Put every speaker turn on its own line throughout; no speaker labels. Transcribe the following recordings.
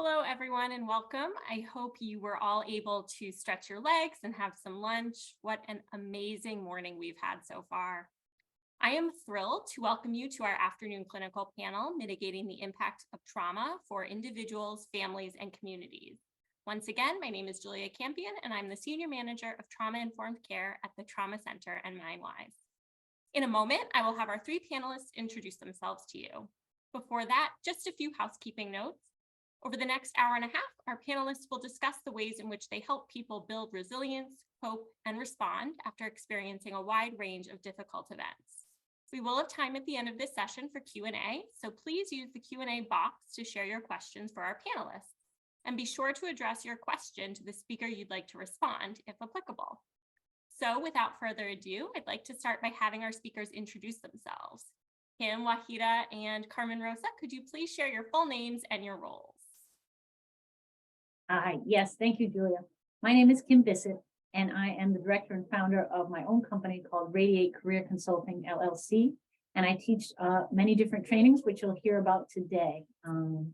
Hello, everyone, and welcome. I hope you were all able to stretch your legs and have some lunch. What an amazing morning we've had so far. I am thrilled to welcome you to our afternoon clinical panel, Mitigating the Impact of Trauma for Individuals, Families, and Communities. Once again, my name is Julia Campion, and I'm the Senior Manager of Trauma-Informed Care at the Trauma Center and MindWise. In a moment, I will have our three panelists introduce themselves to you. Before that, just a few housekeeping notes. Over the next hour and a half, our panelists will discuss the ways in which they help people build resilience, cope, and respond after experiencing a wide range of difficult events. We will have time at the end of this session for Q&A, so please use the Q&A box to share your questions for our panelists, and be sure to address your question to the speaker you'd like to respond, if applicable. So without further ado, I'd like to start by having our speakers introduce themselves. Kim, Waheeda, and Carmen Rosa, could you please share your full names and your roles?
Yes, thank you, Julia. My name is Kim Bisset, and I am the director and founder of my own company called Radiate Career Consulting, LLC. And I teach many different trainings, which you'll hear about today. So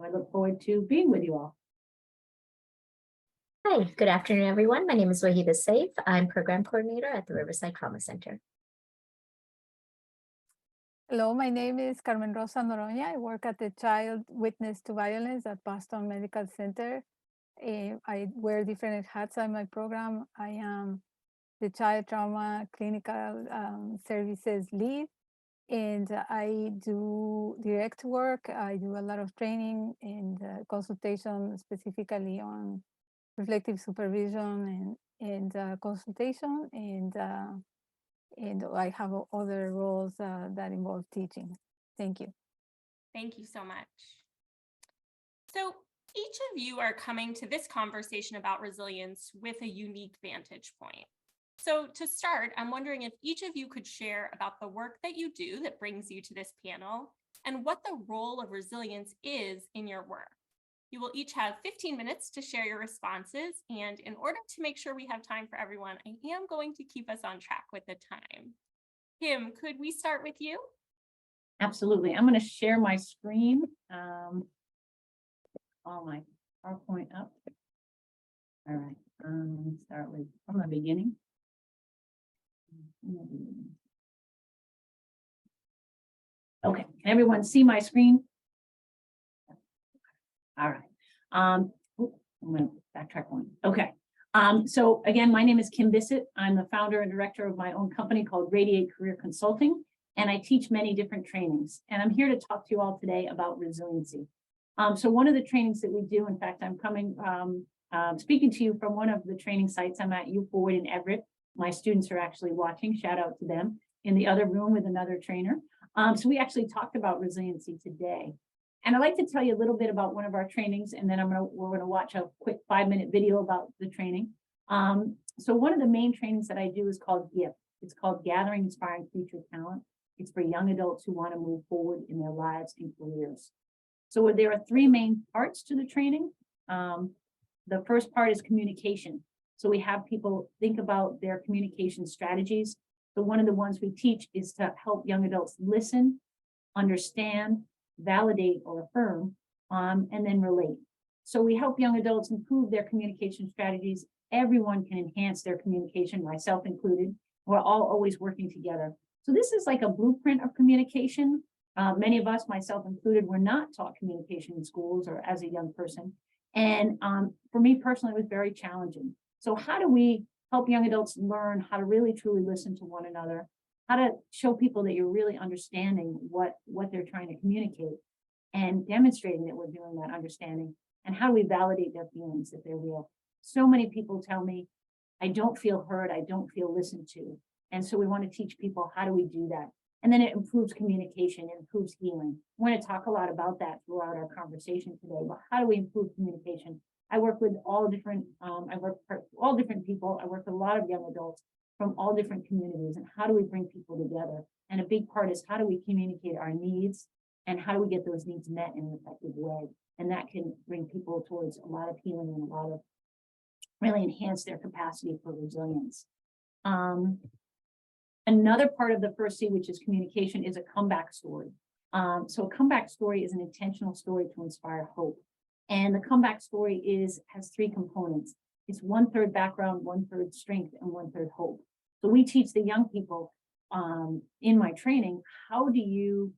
I look forward to being with you all.
Hi, good afternoon, everyone. My name is Waheeda Saif. I'm program coordinator at the Riverside Trauma Center.
Hello, my name is Carmen Rosa Norona. I work at the Child Witness to Violence at Boston Medical Center. I wear different hats on my program. I am the Child Trauma Clinical Services Lead, and I do direct work. I do a lot of training and consultation, specifically on reflective supervision and consultation, and I have other roles that involve teaching. Thank you.
Thank you so much. So each of you are coming to this conversation about resilience with a unique vantage point. So to start, I'm wondering if each of you could share about the work that you do that brings you to this panel and what the role of resilience is in your work. You will each have 15 minutes to share your responses, and in order to make sure we have time for everyone, I am going to keep us on track with the time. Kim, could we start with you?
Absolutely. I'm going to share my screen. All my PowerPoint up. All right. Let's start with from the beginning. Okay. Can everyone see my screen? All right. I'm going to backtrack one. Okay. So again, my name is Kim Bisset. I'm the founder and director of my own company called Radiate Career Consulting, and I teach many different trainings. And I'm here to talk to you all today about resiliency. So one of the trainings that we do, in fact, I'm coming, speaking to you from one of the training sites. I'm at U Forward in Everett. My students are actually watching. Shout out to them in the other room with another trainer. So we actually talked about resiliency today. And I'd like to tell you a little bit about one of our trainings, and then we're going to watch a quick 5-minute video about the training. So one of the main trainings that I do is called GIFT. It's called Gathering Inspiring Future Talent. It's for young adults who want to move forward in their lives and careers. So there are 3 main parts to the training. The first part is communication. So we have people think about their communication strategies. So one of the ones we teach is to help young adults listen, understand, validate or affirm, and then relate. So we help young adults improve their communication strategies. Everyone can enhance their communication, myself included. We're all always working together. So this is like a blueprint of communication. Many of us, myself included, were not taught communication in schools or as a young person. And for me personally, it was very challenging. So how do we help young adults learn how to really truly listen to one another, how to show people that you're really understanding what they're trying to communicate and demonstrating that we're doing that understanding, and how do we validate their feelings that they're real? So many people tell me, I don't feel heard, I don't feel listened to. And so we want to teach people, how do we do that? And then it improves communication, it improves healing. We're going to talk a lot about that throughout our conversation today, but how do we improve communication? I work with all different, people. I work with a lot of young adults from all different communities, and how do we bring people together? And a big part is, how do we communicate our needs, and how do we get those needs met in an effective way? And that can bring people towards a lot of healing and a lot of really enhance their capacity for resilience. Another part of the first C, which is communication, is a comeback story. So a comeback story is an intentional story to inspire hope. And the comeback story has three components. It's 1/3 background, 1/3 strength, and 1/3 hope. So we teach the young people in my training, how do you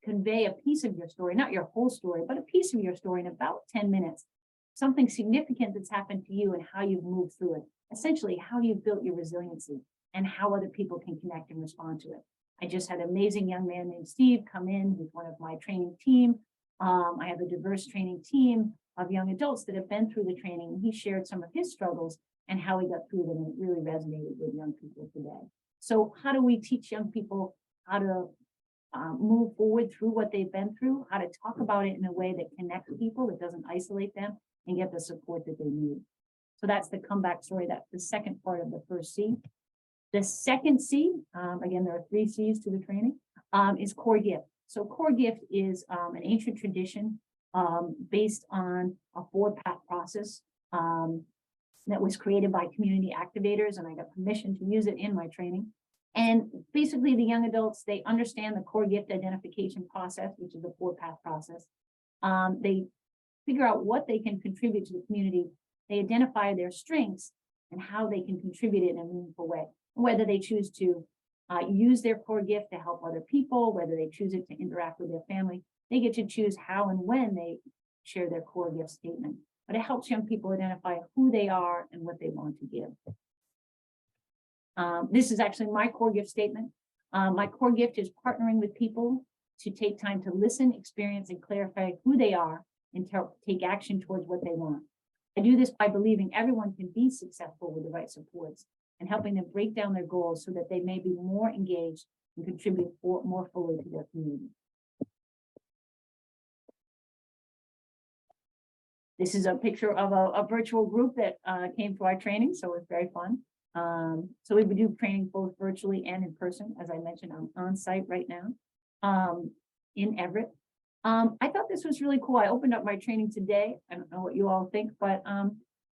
convey a piece of your story, not your whole story, but a piece of your story in about 10 minutes, something significant that's happened to you and how you've moved through it. Essentially, how you've built your resiliency and how other people can connect and respond to it. I just had an amazing young man named Steve come in, who's one of my training team. I have a diverse training team of young adults that have been through the training. He shared some of his struggles and how he got through them, and it really resonated with young people today. So how do we teach young people how to move forward through what they've been through, how to talk about it in a way that connects people, that doesn't isolate them, and get the support that they need? So that's the comeback story. That's the second part of the first C. The second C, again, there are 3 C's to the training, is core gift. So core gift is an ancient tradition based on a 4-path process that was created by community activators, and I got permission to use it in my training. And basically the young adults, they understand the core gift identification process, which is a 4-path process. They figure out what they can contribute to the community. They identify their strengths and how they can contribute it in a meaningful way, whether they choose to use their core gift to help other people, whether they choose it to interact with their family. They get to choose how and when they share their core gift statement. But it helps young people identify who they are and what they want to give. This is actually my core gift statement. My core gift is partnering with people to take time to listen, experience, and clarify who they are and take action towards what they want. I do this by believing everyone can be successful with the right supports and helping them break down their goals so that they may be more engaged and contribute more fully to their community. This is a picture of a virtual group that came to our training, so it was very fun. So we would do training both virtually and in person. As I mentioned, I'm on site right now in Everett. I thought this was really cool. I opened up my training today. I don't know what you all think, but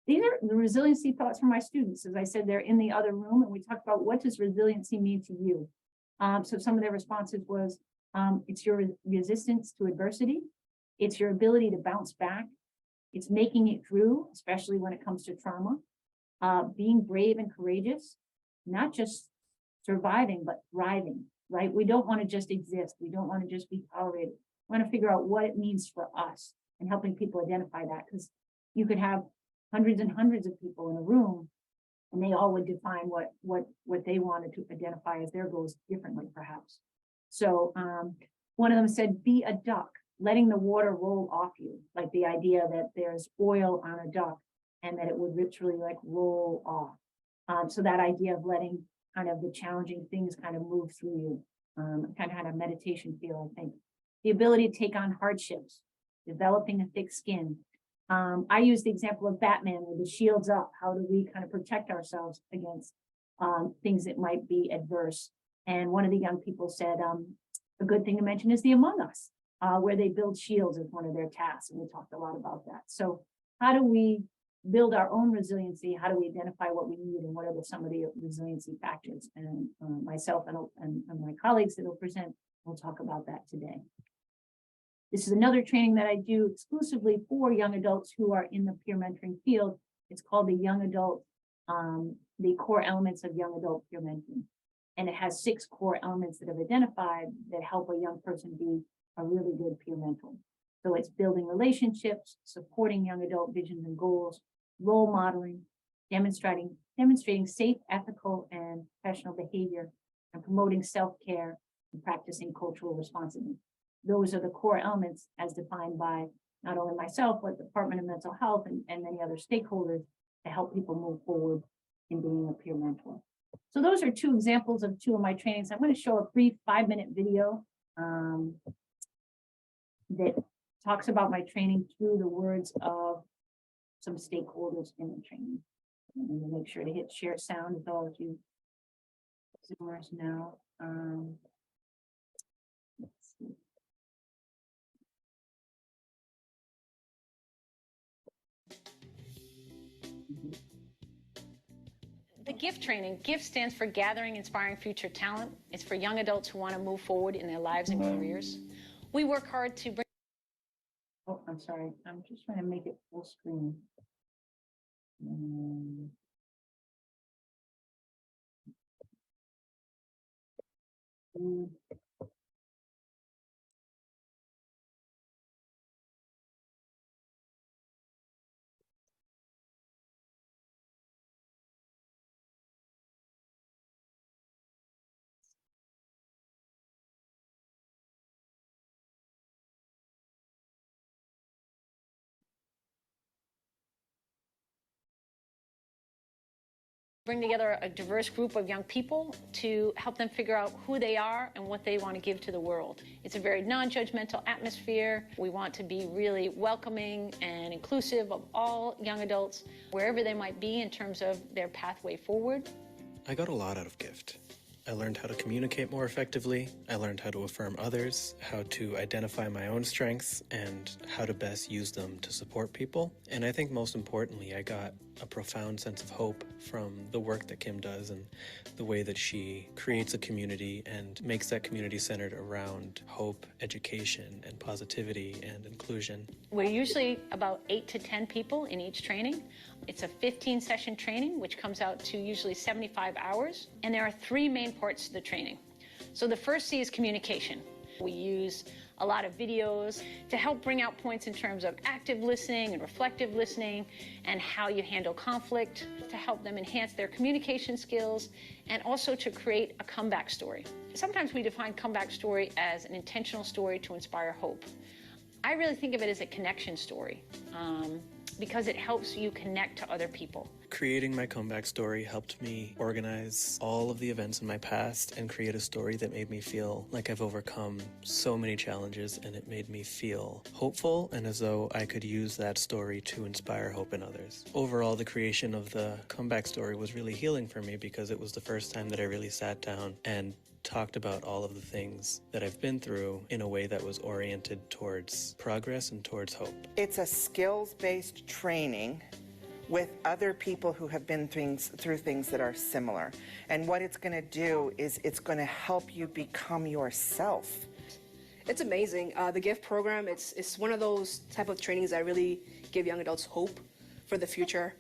these are the resiliency thoughts from my students. As I said, they're in the other room, and we talked about what does resiliency mean to you. So some of their responses was, it's your resistance to adversity. It's your ability to bounce back. It's making it through, especially when it comes to trauma. Being brave and courageous, not just surviving, but thriving, right? We don't want to just exist. We don't want to just be tolerated. We want to figure out what it means for us and helping people identify that, because you could have hundreds and hundreds of people in a room and they all would define what they wanted to identify as their goals differently, perhaps. So one of them said, be a duck, letting the water roll off you, like the idea that there's oil on a duck and that it would literally like roll off. So that idea of letting kind of the challenging things kind of move through you, kind of had a meditation feel, I think. The ability to take on hardships, developing a thick skin. I use the example of Batman with the shields up. How do we kind of protect ourselves against things that might be adverse? And one of the young people said, a good thing to mention is the Among Us, where they build shields as one of their tasks. And we talked a lot about that. So how do we build our own resiliency? How do we identify what we need and what are some of the resiliency factors? And myself and my colleagues that will present will talk about that today. This is another training that I do exclusively for young adults who are in the peer mentoring field. It's called the Young Adult, the Core Elements of Young Adult Peer Mentoring. And it has 6 core elements that have identified that help a young person be a really good peer mentor. So it's building relationships, supporting young adult visions and goals, role modeling, demonstrating safe, ethical, and professional behavior, and promoting self-care and practicing cultural responsiveness. Those are the core elements as defined by not only myself, but the Department of Mental Health and many other stakeholders to help people move forward in being a peer mentor. So those are 2 examples of 2 of my trainings. I'm going to show a brief 5-minute video that talks about my training through the words of some stakeholders in the training. I'm going to make sure to hit share sound with all of you Zoomers now. Let's see.
The GIFT training, GIFT stands for Gathering Inspiring Future Talent. It's for young adults who want to move forward in their lives and careers. We work hard to bring...
Oh, I'm sorry, I'm just trying to make it full screen.
Bring together a diverse group of young people to help them figure out who they are and what they want to give to the world. It's a very non-judgmental atmosphere. We want to be really welcoming and inclusive of all young adults, wherever they might be in terms of their pathway forward.
I got a lot out of GIFT. I learned how to communicate more effectively. I learned how to affirm others, how to identify my own strengths, and how to best use them to support people. And I think most importantly, I got a profound sense of hope from the work that Kim does and the way that she creates a community and makes that community centered around hope, education, and positivity and inclusion.
We're usually about 8 to 10 people in each training. It's a 15-session training, which comes out to usually 75 hours. And there are 3 main parts to the training. So the first C is communication. We use a lot of videos to help bring out points in terms of active listening and reflective listening and how you handle conflict, to help them enhance their communication skills and also to create a comeback story. Sometimes we define comeback story as an intentional story to inspire hope. I really think of it as a connection story because it helps you connect to other people.
Creating my comeback story helped me organize all of the events in my past and create a story that made me feel like I've overcome so many challenges, and it made me feel hopeful and as though I could use that story to inspire hope in others. Overall, the creation of the comeback story was really healing for me because it was the first time that I really sat down and talked about all of the things that I've been through in a way that was oriented towards progress and towards hope.
It's a skills-based training with other people who have been through things that are similar. And what it's going to do is it's going to help you become yourself.
It's amazing. The GIFT program, it's one of those type of trainings that really give young adults hope for the future.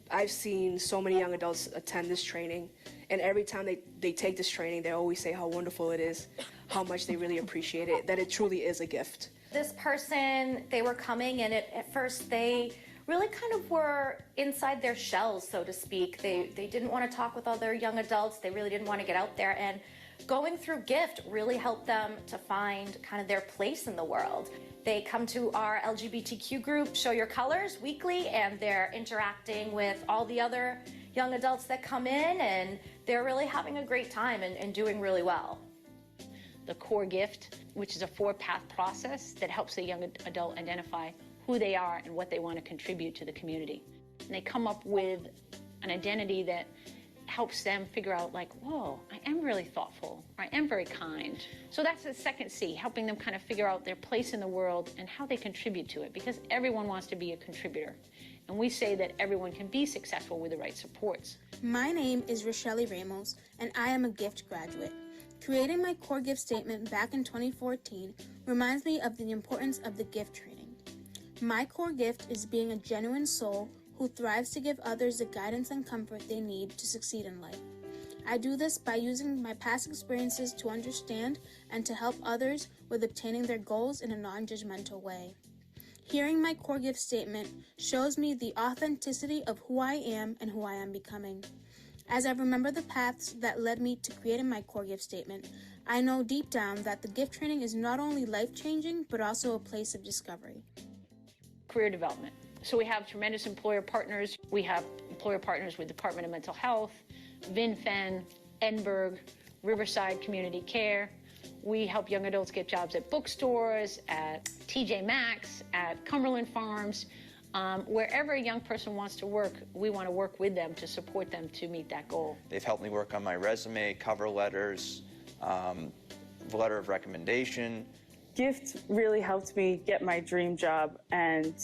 I've seen so many young adults attend this training, and every time they take this training, they always say how wonderful it is, how much they really appreciate it, that it truly is a gift.
This person, they were coming, and at first they really kind of were inside their shells, so to speak. They didn't want to talk with other young adults. They really didn't want to get out there, and going through GIFT really helped them to find kind of their place in the world. They come to our LGBTQ group, Show Your Colors, weekly, and they're interacting with all the other young adults that come in, and they're really having a great time and doing really well.
The core gift, which is a 4-path process that helps the young adult identify who they are and what they want to contribute to the community. And they come up with an identity that helps them figure out, like, whoa, I am really thoughtful, or I am very kind. So that's the second C, helping them kind of figure out their place in the world and how they contribute to it, because everyone wants to be a contributor. And we say that everyone can be successful with the right supports.
My name is Rochelle Ramos, and I am a GIFT graduate. Creating my core gift statement back in 2014 reminds me of the importance of the gift training. My core gift is being a genuine soul who thrives to give others the guidance and comfort they need to succeed in life. I do this by using my past experiences to understand and to help others with obtaining their goals in a non-judgmental way. Hearing my core gift statement shows me the authenticity of who I am and who I am becoming. As I remember the paths that led me to creating my core gift statement, I know deep down that the gift training is not only life-changing, but also a place of discovery.
Career development. So we have tremendous employer partners. We have employer partners with Department of Mental Health, VinFen, Edinburgh, Riverside Community Care. We help young adults get jobs at bookstores, at TJ Maxx, at Cumberland Farms. Wherever a young person wants to work, we want to work with them to support them to meet that goal.
They've helped me work on my resume, cover letters, letter of recommendation.
GIFT really helped me get my dream job, and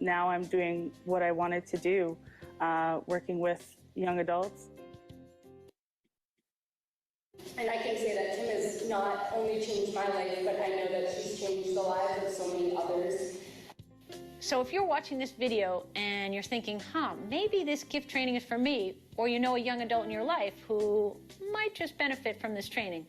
now I'm doing what I wanted to do, working with young adults.
And I can say that Kim has not only changed my life, but I know that she's changed the lives of so many others.
So if you're watching this video and you're thinking, maybe this gift training is for me, or you know a young adult in your life who might just benefit from this training,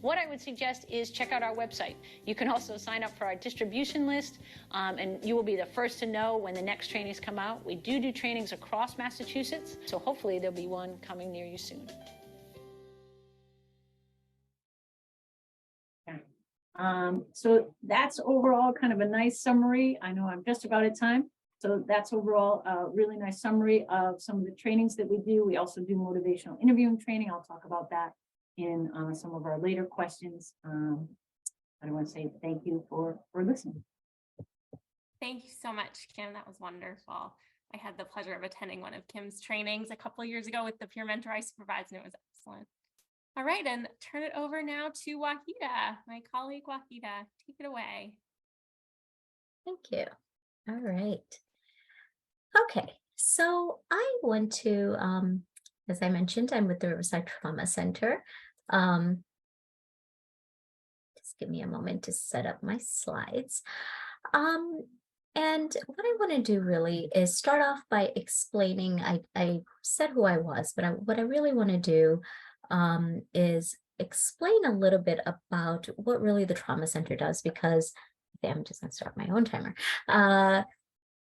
what I would suggest is check out our website. You can also sign up for our distribution list, and you will be the first to know when the next trainings come out. We do trainings across Massachusetts, so hopefully there'll be one coming near you soon.
So that's overall kind of a nice summary. I know I'm just about at time. So that's overall a really nice summary of some of the trainings that we do. We also do motivational interviewing training. I'll talk about that in some of our later questions. I want to say thank you for listening.
Thank you so much, Kim. That was wonderful. I had the pleasure of attending one of Kim's trainings a couple of years ago with the peer mentor I supervised, and it was excellent. All right, and turn it over now to Waheeda, my colleague Waheeda. Take it away.
Thank you. All right. Okay, so I want to, as I mentioned, I'm with the Riverside Trauma Center. Just give me a moment to set up my slides. And what I want to do really is start off by explaining, I said who I was, but what I really want to do is explain a little bit about what really the Trauma Center does, because I'm just going to start my own timer,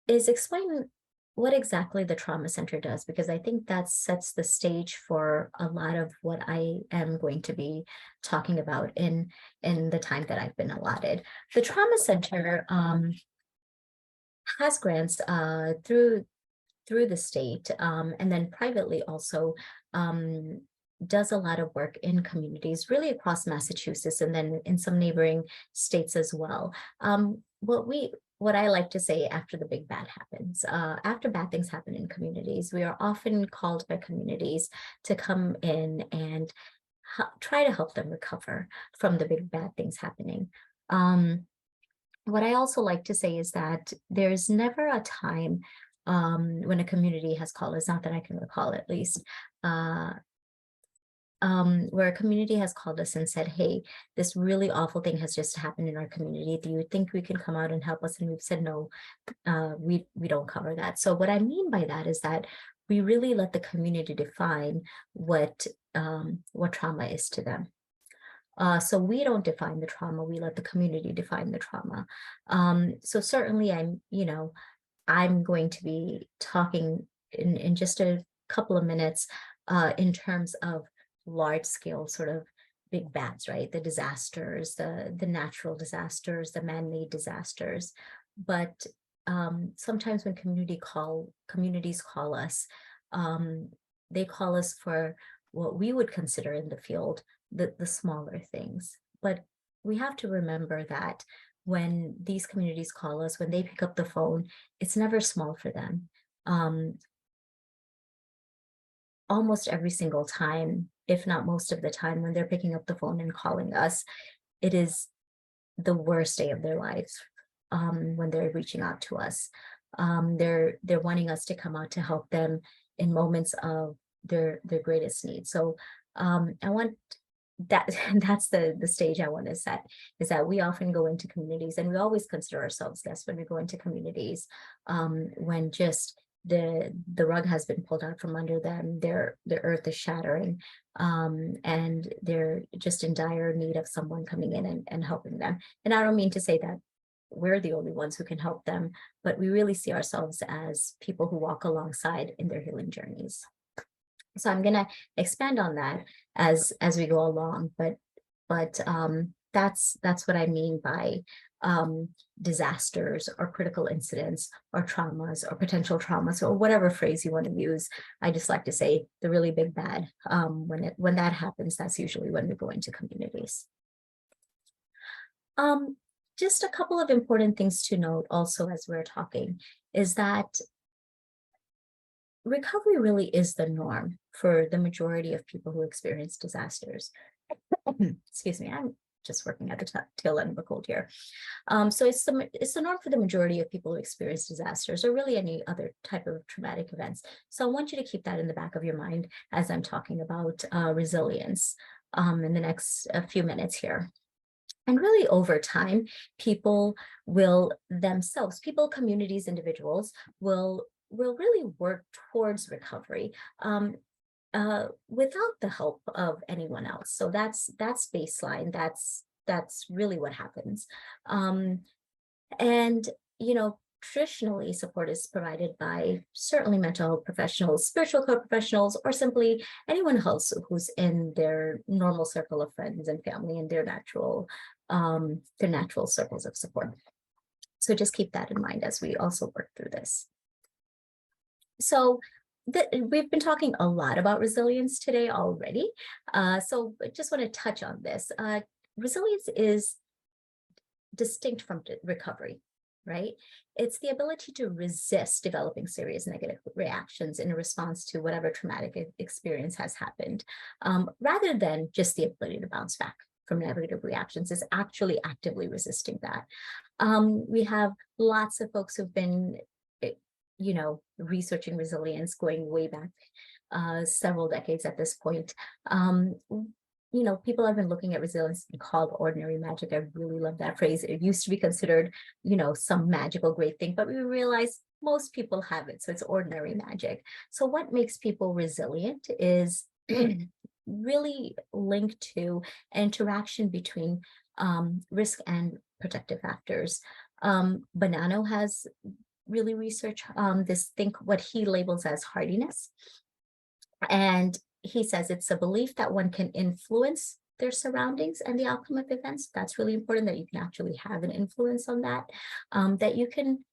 is explain what exactly the Trauma Center does, because I think that sets the stage for a lot of what I am going to be talking about in the time that I've been allotted. The Trauma Center has grants through the state, and then privately also does a lot of work in communities really across Massachusetts, and then in some neighboring states as well. What I like to say after the big bad happens, after bad things happen in communities, we are often called by communities to come in and try to help them recover from the big bad things happening. What I also like to say is that there's never a time when a community has called us, not that I can recall at least, where a community has called us and said, hey, this really awful thing has just happened in our community. Do you think we can come out and help us? And we've said, no, we don't cover that. So what I mean by that is that we really let the community define what trauma is to them. So we don't define the trauma, we let the community define the trauma. So certainly I'm going to be talking in just a couple of minutes in terms of large scale sort of big bads, right? The disasters, the natural disasters, the man-made disasters. But sometimes when communities call us, they call us for what we would consider in the field the smaller things. But we have to remember that when these communities call us, when they pick up the phone, it's never small for them. Almost every single time, if not most of the time, when they're picking up the phone and calling us, it is the worst day of their lives when they're reaching out to us. They're wanting us to come out to help them in moments of their greatest need. So I want that's the stage I want to set, is that we often go into communities, and we always consider ourselves guests when we go into communities, when just the rug has been pulled out from under them, their earth is shattering, and they're just in dire need of someone coming in and helping them. And I don't mean to say that we're the only ones who can help them, but we really see ourselves as people who walk alongside in their healing journeys. So I'm going to expand on that as we go along, but that's what I mean by disasters or critical incidents or traumas or potential traumas, or whatever phrase you want to use. I just like to say the really big bad. When that happens, that's usually when we go into communities. Just a couple of important things to note also as we're talking is that recovery really is the norm for the majority of people who experience disasters. Excuse me, I'm just working at the tail end of a cold here. So it's the norm for the majority of people who experience disasters, or really any other type of traumatic events. So I want you to keep that in the back of your mind as I'm talking about resilience. in the next few minutes here. And really over time, people will themselves, people, communities, individuals will really work towards recovery without the help of anyone else. So that's baseline. That's really what happens. And, you know, traditionally support is provided by certainly mental health professionals, spiritual care professionals, or simply anyone else who's in their normal circle of friends and family and their natural circles of support. So just keep that in mind as we also work through this. So we've been talking a lot about resilience today already. So I just want to touch on this. Resilience is distinct from recovery, right? It's the ability to resist developing serious negative reactions in response to whatever traumatic experience has happened, rather than just the ability to bounce back from negative reactions. Is actually actively resisting that. We have lots of folks who've been, you know, researching resilience going way back several decades at this point. You know, people have been looking at resilience called ordinary magic. I really love that phrase. It used to be considered, you know, some magical great thing, but we realize most people have it. So it's ordinary magic. So what makes people resilient is really linked to interaction between risk and protective factors. Bonanno has really researched what he labels as hardiness. And he says it's a belief that one can influence their surroundings and the outcome of events. That's really important, that you can actually have an influence on that, that you can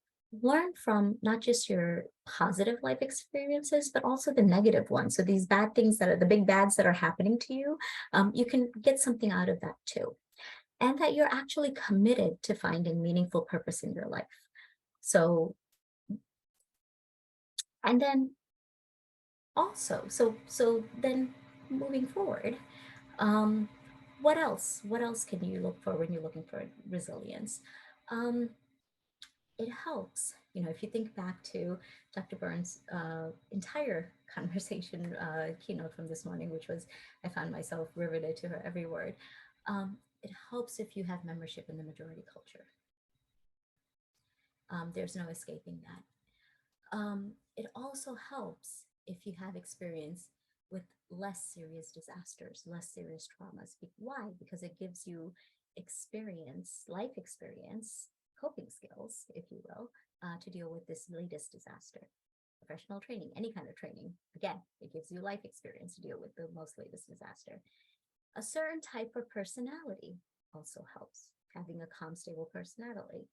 learn from not just your positive life experiences, but also the negative ones. So these bad things that are the big bads that are happening to you, you can get something out of that too. And that you're actually committed to finding meaningful purpose in your life. So, and then also, so then moving forward, what else can you look for when you're looking for resilience? It helps, you know, if you think back to Dr. Burns' entire conversation keynote from this morning, which was, I found myself riveted to her every word. It helps if you have membership in the majority culture. There's no escaping that. It also helps if you have experience with less serious disasters, less serious traumas. Why? Because it gives you experience, life experience, coping skills, if you will, to deal with this latest disaster. Professional training, any kind of training. Again, it gives you life experience to deal with the most latest disaster. A certain type of personality also helps. Having a calm, stable personality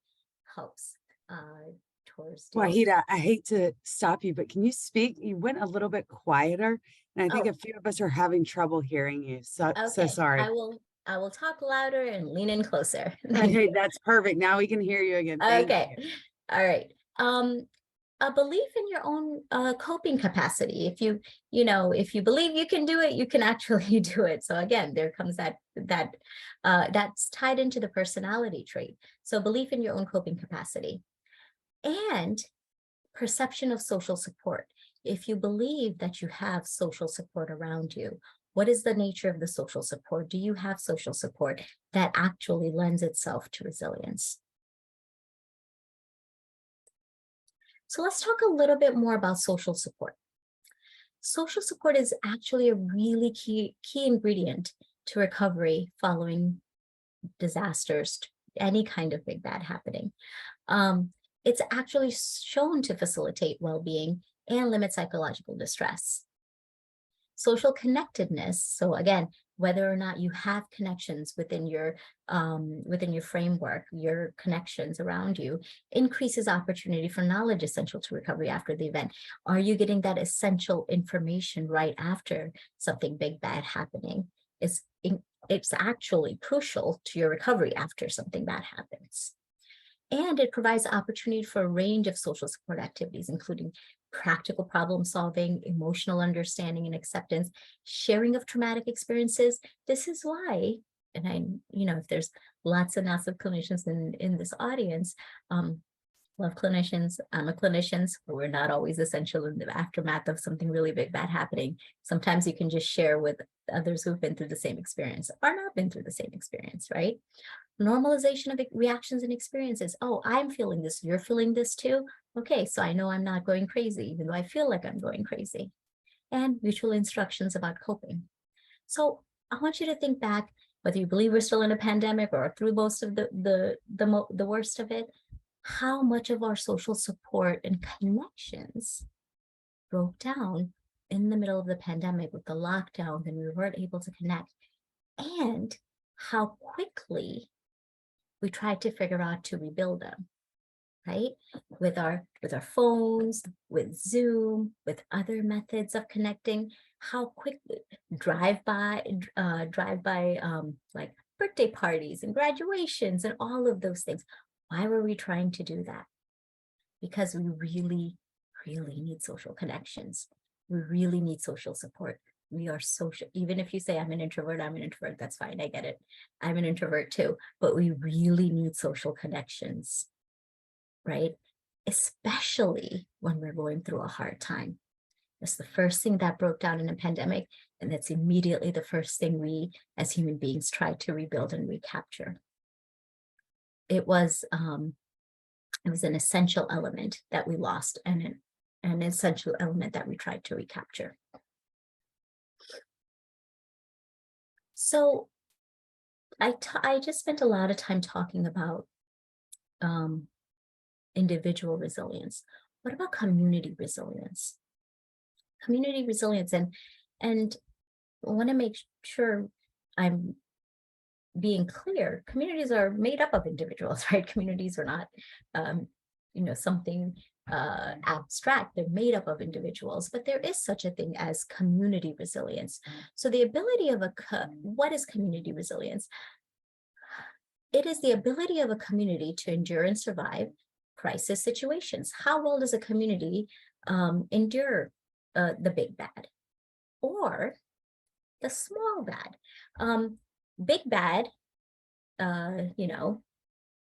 helps towards.
Waheeda, I hate to stop you, but can you speak? You went a little bit quieter, and I think a few of us are having trouble hearing you. So sorry.
I will talk louder and lean in closer.
Okay, that's perfect. Now we can hear you again. Thank you.
All right. A belief in your own coping capacity. If you believe you can do it, you can actually do it. So again, there comes that's tied into the personality trait. So belief in your own coping capacity. And perception of social support. If you believe that you have social support around you, what is the nature of the social support? Do you have social support that actually lends itself to resilience? So let's talk a little bit more about social support. Social support is actually a really key ingredient to recovery following disasters, any kind of big bad happening. It's actually shown to facilitate well-being and limit psychological distress. Social connectedness, so again, whether or not you have connections within your framework, your connections around you, increases opportunity for knowledge essential to recovery after the event. Are you getting that essential information right after something big bad happening? It's actually crucial to your recovery after something bad happens. And it provides opportunity for a range of social support activities, including practical problem solving, emotional understanding and acceptance, sharing of traumatic experiences. This is why, and if there's lots and lots of clinicians in this audience, Love clinicians. I'm a clinician, so we're not always essential in the aftermath of something really big, bad happening. Sometimes you can just share with others who've been through the same experience or not been through the same experience, right? Normalization of reactions and experiences. Oh, I'm feeling this. You're feeling this too. Okay, so I know I'm not going crazy, even though I feel like I'm going crazy. And mutual instructions about coping. So I want you to think back, whether you believe we're still in a pandemic or through most of the worst of it, how much of our social support and connections broke down in the middle of the pandemic with the lockdown, and we weren't able to connect, and how quickly we tried to figure out to rebuild them, right? With our phones, with Zoom, with other methods of connecting, how quickly drive-by like birthday parties and graduations and all of those things. Why were we trying to do that? Because we really, really need social connections. We really need social support. We are social. Even if you say I'm an introvert, that's fine. I get it. I'm an introvert too, but we really need social connections, right? Especially when we're going through a hard time. That's the first thing that broke down in a pandemic, and that's immediately the first thing we as human beings tried to rebuild and recapture. It was an essential element that we lost, and an essential element that we tried to recapture. So I just spent a lot of time talking about individual resilience. What about community resilience? Community resilience, and I want to make sure I'm being clear. Communities are made up of individuals, right? Communities are not, something abstract. They're made up of individuals, but there is such a thing as community resilience. So the ability of what is community resilience? It is the ability of a community to endure and survive crisis situations. How well does a community endure the big bad or the small bad? Big bad, a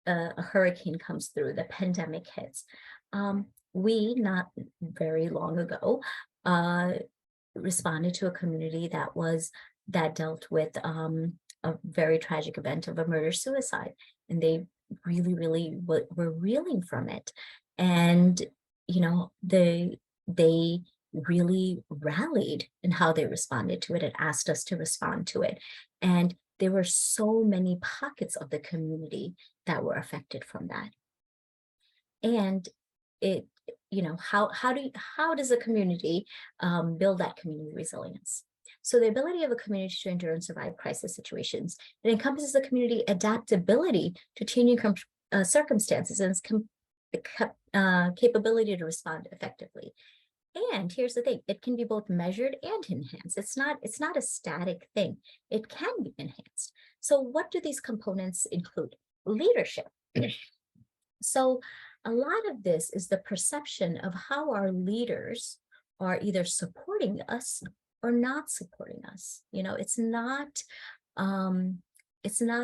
hurricane comes through, the pandemic hits. We, not very long ago, responded to a community that dealt with a very tragic event of a murder-suicide, and they really, really were reeling from it. And, they really rallied in how they responded to it and asked us to respond to it. And there were so many pockets of the community that were affected from that. And it, how does a community build that community resilience? So the ability of a community to endure and survive crisis situations, it encompasses the community adaptability to changing circumstances and its capability to respond effectively. And here's the thing, it can be both measured and enhanced. It's not a static thing. It can be enhanced. So what do these components include? Leadership. So a lot of this is the perception of how our leaders are either supporting us or not supporting us. It's not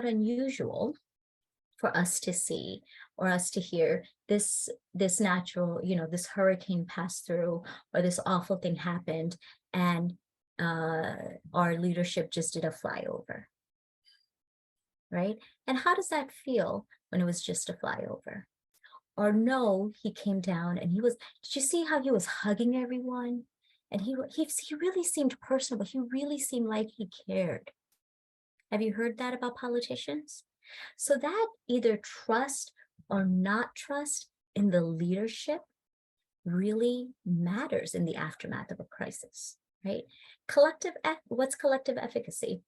unusual for us to see or us to hear this natural, this hurricane passed through, or this awful thing happened, and our leadership just did a flyover, right? And how does that feel when it was just a flyover? Or no, he came down and did you see how he was hugging everyone? And he really seemed personable. He really seemed like he cared. Have you heard that about politicians? So that either trust or not trust in the leadership really matters in the aftermath of a crisis, right? What's collective efficacy?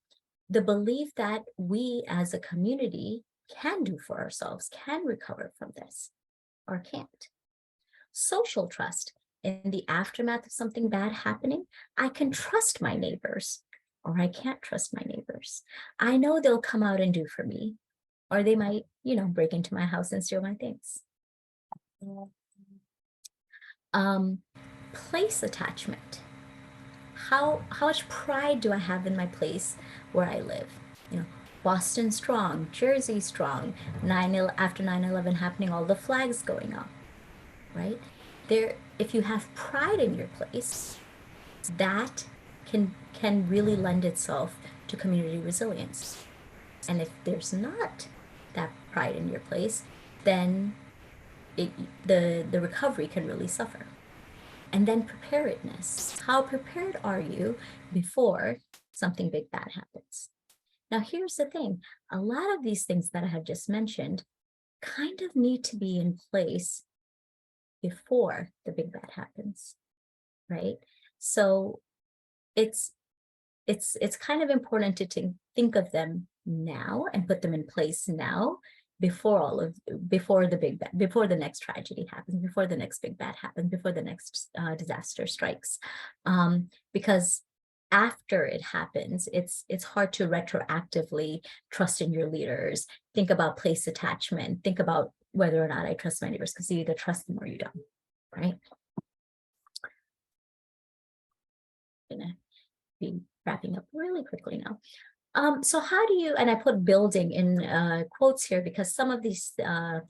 The belief that we as a community can do for ourselves, can recover from this, or can't. Social trust. In the aftermath of something bad happening, I can trust my neighbors, or I can't trust my neighbors. I know they'll come out and do for me, or they might, break into my house and steal my things. Place attachment. How much pride do I have in my place where I live? Boston strong, Jersey strong, after 9/11 happening, all the flags going up. right? There, if you have pride in your place, that can really lend itself to community resilience. And if there's not that pride in your place, then the recovery can really suffer. And then preparedness. How prepared are you before something big bad happens? Now, here's the thing. A lot of these things that I have just mentioned kind of need to be in place before the big bad happens, right? So it's kind of important to think of them now and put them in place now before before the next tragedy happens, before the next big bad happens, before the next disaster strikes, because after it happens, it's hard to retroactively trust in your leaders, think about place attachment, think about whether or not I trust my neighbors, because you either trust them or you don't, right? I'm gonna be wrapping up really quickly now. So how do you, and I put building in quotes here because some of these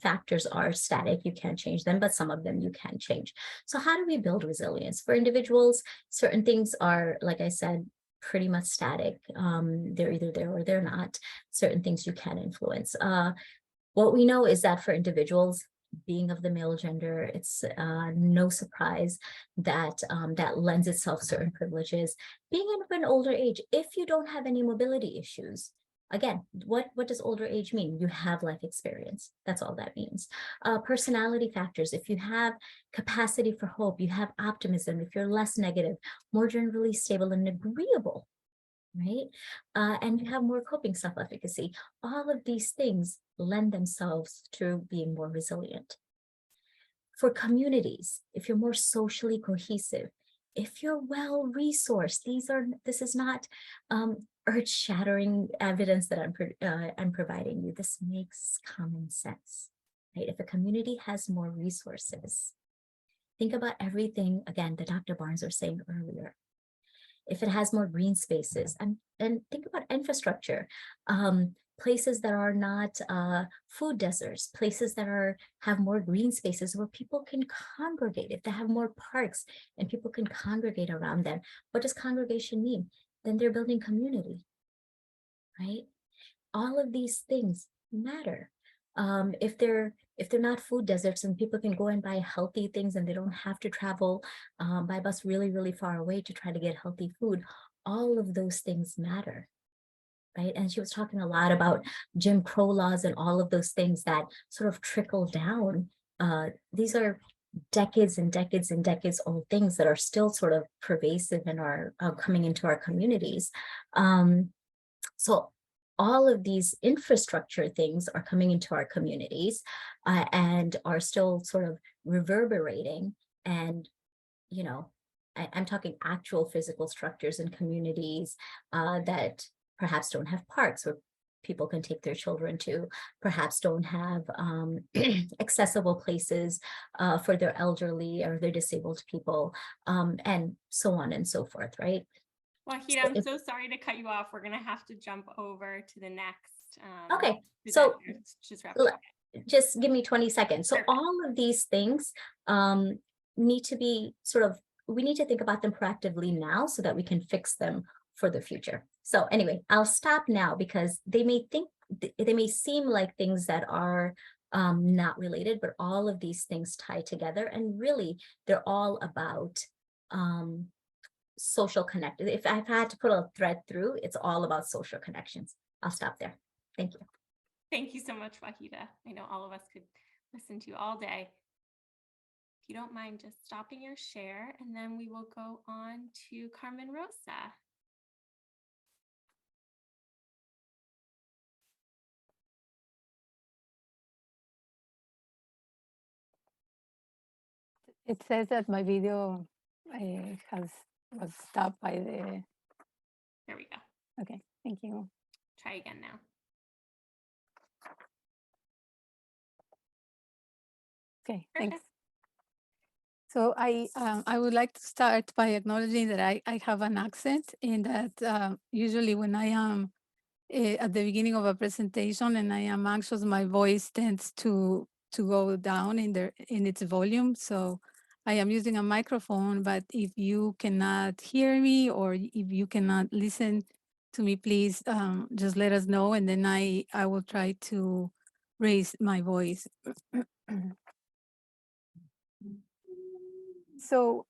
factors are static, you can't change them, but some of them you can change. So how do we build resilience? For individuals, certain things are, like I said, pretty much static. They're either there or they're not. Certain things you can influence. What we know is that for individuals, being of the male gender, it's no surprise that that lends itself certain privileges. Being of an older age, if you don't have any mobility issues, again, what does older age mean? You have life experience. That's all that means. Personality factors, if you have capacity for hope, you have optimism, if you're less negative, more generally stable and agreeable, right? And you have more coping self-efficacy. All of these things lend themselves to being more resilient. For communities, if you're more socially cohesive, if you're well-resourced, this is not earth-shattering evidence that I'm providing you. This makes common sense, right? If a community has more resources, think about everything, again, that Dr. Barnes was saying earlier. If it has more green spaces, and think about infrastructure, places that are not food deserts, places that have more green spaces where people can congregate. If they have more parks and people can congregate around them, what does congregation mean? Then they're building community, right? All of these things matter. If they're not food deserts and people can go and buy healthy things and they don't have to travel by bus really, really far away to try to get healthy food, all of those things matter, right? And she was talking a lot about Jim Crow laws and all of those things that sort of trickle down. These are decades and decades and decades old things that are still sort of pervasive and are coming into our communities. So all of these infrastructure things are coming into our communities and are still sort of reverberating. And, you know, I'm talking actual physical structures in communities that perhaps don't have parks where people can take their children to, perhaps don't have accessible places for their elderly or their disabled people, and so on and so forth, right?
Waheeda, I'm so sorry to cut you off. We're going to have to jump over to the next.
Okay, so
just wrap it up.
Just give me 20 seconds. So all of these things need to be we need to think about them proactively now so that we can fix them for the future. So anyway, I'll stop now because they may seem like things that are not related, but all of these things tie together, and really they're all about social connected. If I've had to put a thread through, it's all about social connections. I'll stop there. Thank you.
Thank you so much, Waheeda. I know all of us could listen to you all day. If you don't mind just stopping your share, and then we will go on to Carmen Rosa.
It says that my video was stopped by the.
There we go.
Okay, thank you.
Try again now.
Okay, thanks. So I would like to start by acknowledging that I have an accent, and that usually when I am at the beginning of a presentation and I am anxious, my voice tends to to go down in its volume. So I am using a microphone, but if you cannot hear me or if you cannot listen to me, please just let us know, and then I will try to raise my voice. So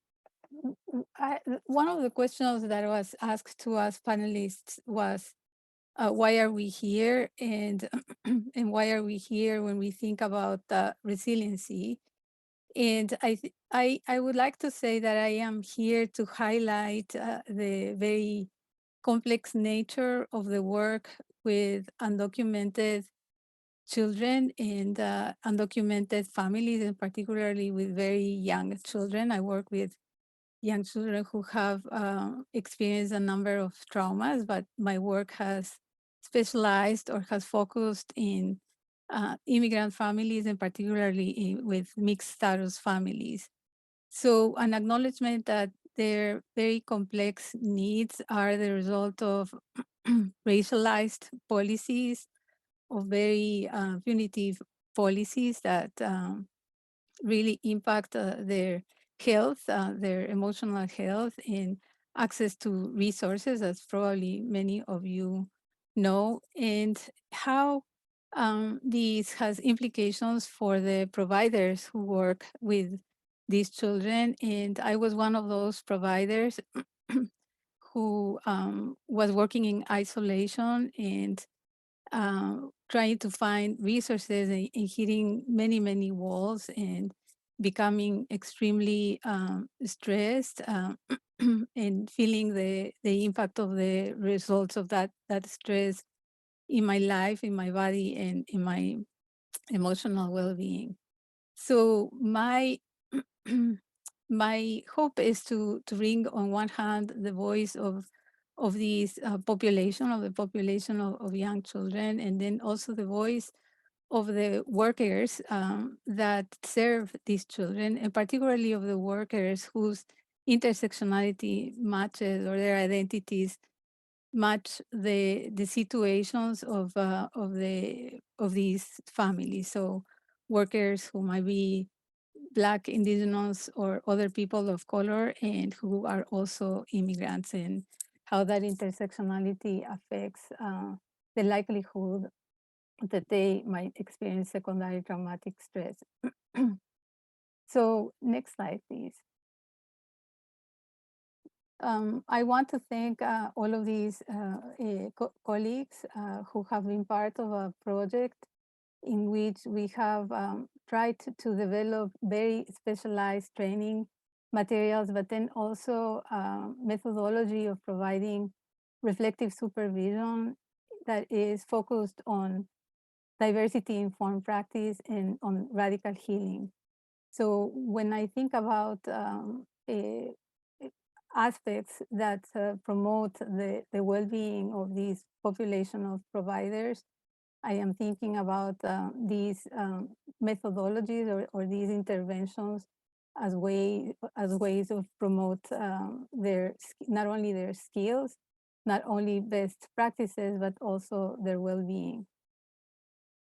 one of the questions that was asked to us panelists was, why are we here, and and why are we here when we think about resiliency? And I would like to say that I am here to highlight the very complex nature of the work with undocumented children and undocumented families, and particularly with very young children. I work with young children who have experienced a number of traumas, but my work has specialized or has focused in immigrant families, and particularly with mixed status families. So an acknowledgement that their very complex needs are the result of racialized policies, of very punitive policies that really impact their health, their emotional health, and access to resources, as probably many of you know, and how this has implications for the providers who work with these children. And I was one of those providers who was working in isolation and trying to find resources and hitting many, many walls and becoming extremely stressed and feeling the impact of the results of that stress in my life, in my body, and in my emotional well-being. So my my hope is to bring on one hand the voice of these population, of the population of young children, and then also the voice of the workers that serve these children, and particularly of the workers whose intersectionality matches, or their identities match the situations of these families. So workers who might be Black, Indigenous, or other people of color, and who are also immigrants, and how that intersectionality affects the likelihood that they might experience secondary traumatic stress. So next slide, please. I want to thank all of these colleagues who have been part of a project in which we have tried to develop very specialized training materials, but then also methodology of providing reflective supervision that is focused on diversity-informed practice and on radical healing. So when I think about aspects that promote the well-being of this population of providers, I am thinking about these methodologies or these interventions as ways of promote not only their skills, not only best practices, but also their well-being.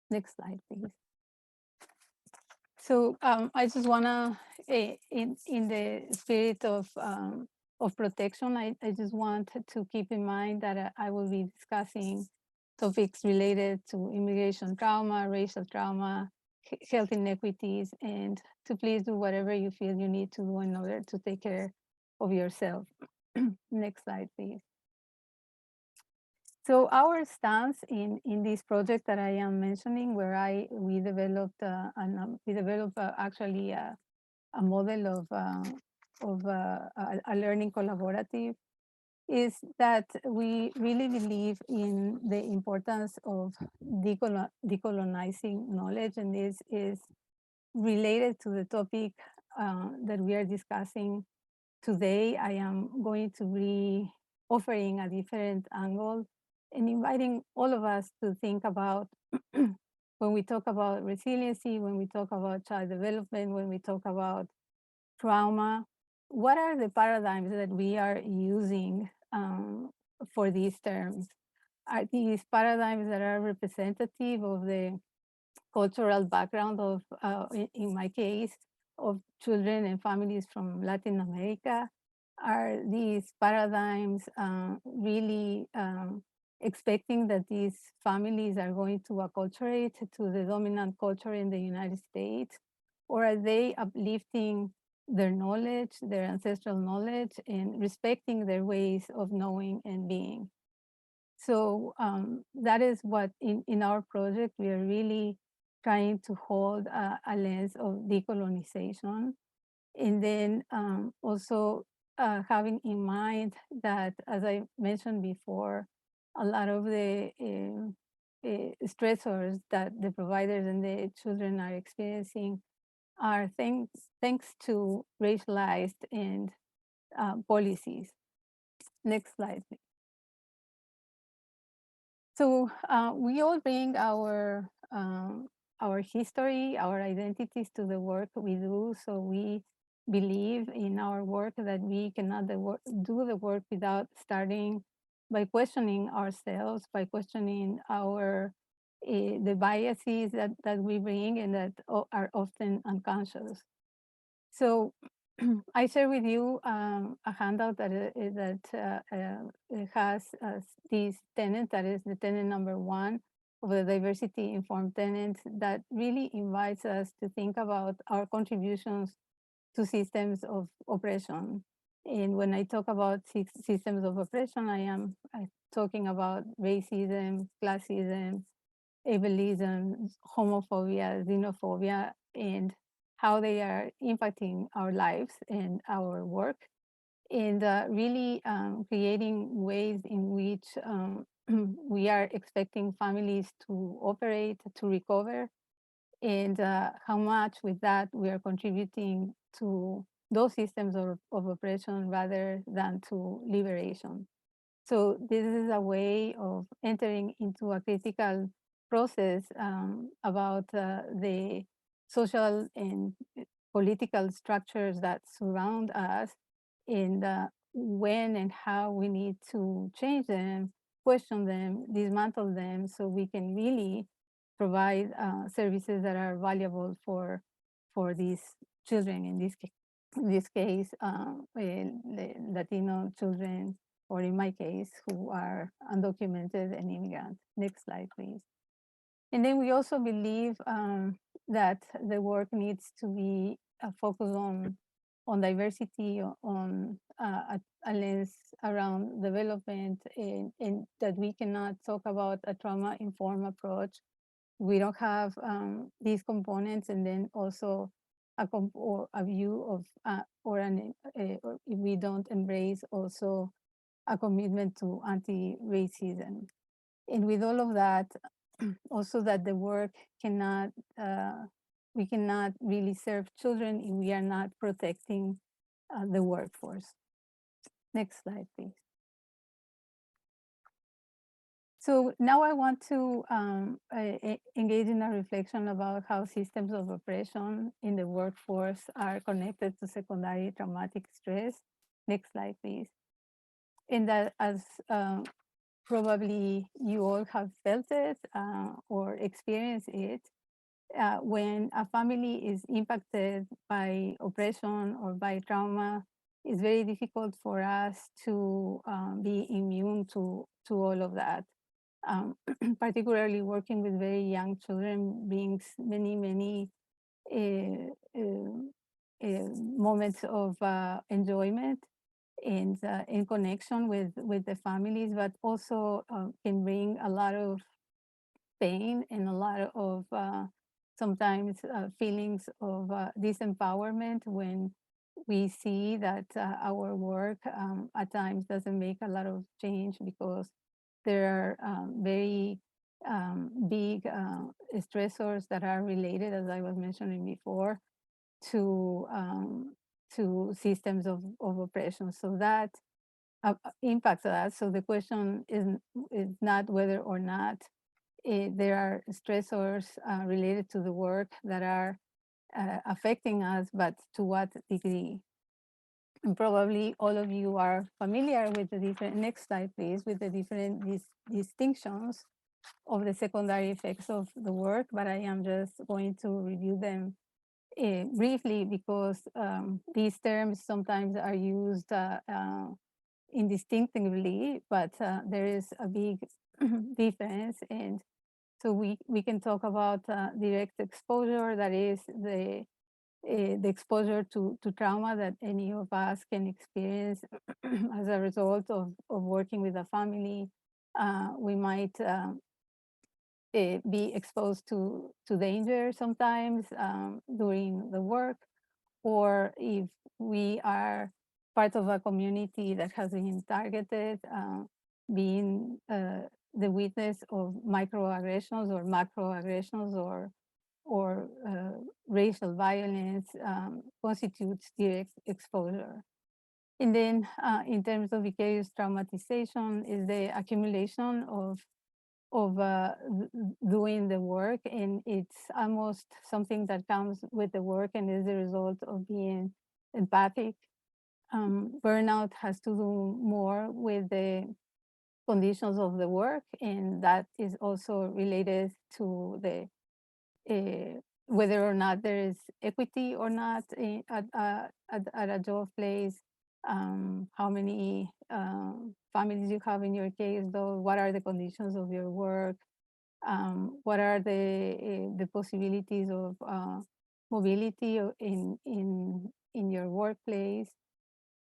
Next slide, please. So I just wanna, in the spirit of protection, I just want to keep in mind that I will be discussing topics related to immigration trauma, racial trauma, health inequities, and to please do whatever you feel you need to do in order to take care of yourself. Next slide, please. So our stance in this project that I am mentioning, where we developed actually a model of a learning collaborative, is that we really believe in the importance of decolonizing knowledge, and this is related to the topic that we are discussing today. I am going to be offering a different angle and inviting all of us to think about when we talk about resiliency, when we talk about child development, when we talk about trauma, what are the paradigms that we are using for these terms? Are these paradigms that are representative of the cultural background of, in my case, of children and families from Latin America, are these paradigms really expecting that these families are going to acculturate to the dominant culture in the United States? Or are they uplifting their knowledge, their ancestral knowledge, and respecting their ways of knowing and being? So that is what in our project, we are really trying to hold a lens of decolonization. And then also having in mind that, as I mentioned before, a lot of the stressors that the providers and the children are experiencing are thanks to racialized and policies. Next slide, please. So we all bring our history, our identities to the work we do. So we believe in our work that we cannot do the work without starting by questioning ourselves, by questioning our the biases that we bring and that are often unconscious. So I share with you a handout that it has this tenet, that is the tenet number 1 of the diversity informed tenet, that really invites us to think about our contributions to systems of oppression. And when I talk about systems of oppression, I'm talking about racism, classism, ableism, homophobia, xenophobia, and how they are impacting our lives and our work, and really creating ways in which we are expecting families to operate, to recover, and how much with that we are contributing to those systems of oppression rather than to liberation. So this is a way of entering into a critical process about the social and political structures that surround us, and when and how we need to change them, question them, dismantle them, so we can really provide services that are valuable for these children. In this case, the Latino children, or in my case, who are undocumented and immigrant. Next slide, please. And then we also believe that the work needs to be focused on diversity, on a lens around development, and that we cannot talk about a trauma-informed approach. We don't have these components, and then also a view of, or if we don't embrace also a commitment to anti-racism. And with all of that, also that the work cannot, we cannot really serve children if we are not protecting the workforce. Next slide, please. So now I want to engage in a reflection about how systems of oppression in the workforce are connected to secondary traumatic stress. Next slide, please. And that, as probably you all have felt it or experienced it, when a family is impacted by oppression or by trauma, it's very difficult for us to be immune to all of that. Particularly working with very young children brings many moments of enjoyment and in connection with the families, but also can bring a lot of pain and a lot of sometimes feelings of disempowerment when we see that our work at times doesn't make a lot of change, because there are very big stressors that are related, as I was mentioning before, to systems of oppression. So that impacts us. So the question is not whether or not there are stressors related to the work that are affecting us, but to what degree. And probably all of you are familiar with the different, next slide please, with the different distinctions of the secondary effects of the work, but I am just going to review them briefly because these terms sometimes are used indistinctively, but there is a big difference. And so we can talk about direct exposure, that is the exposure to trauma that any of us can experience as a result of working with a family. We might be exposed to danger sometimes during the work, or if we are part of a community that has been targeted, being the witness of microaggressions or macroaggressions or racial violence constitutes direct exposure. And then in terms of vicarious traumatization is the accumulation of doing the work, and it's almost something that comes with the work and is the result of being empathic. Burnout has to do more with the conditions of the work, and that is also related to the whether or not there is equity or not at a job place, how many families you have in your case, though, what are the conditions of your work, what are the possibilities of mobility in your workplace.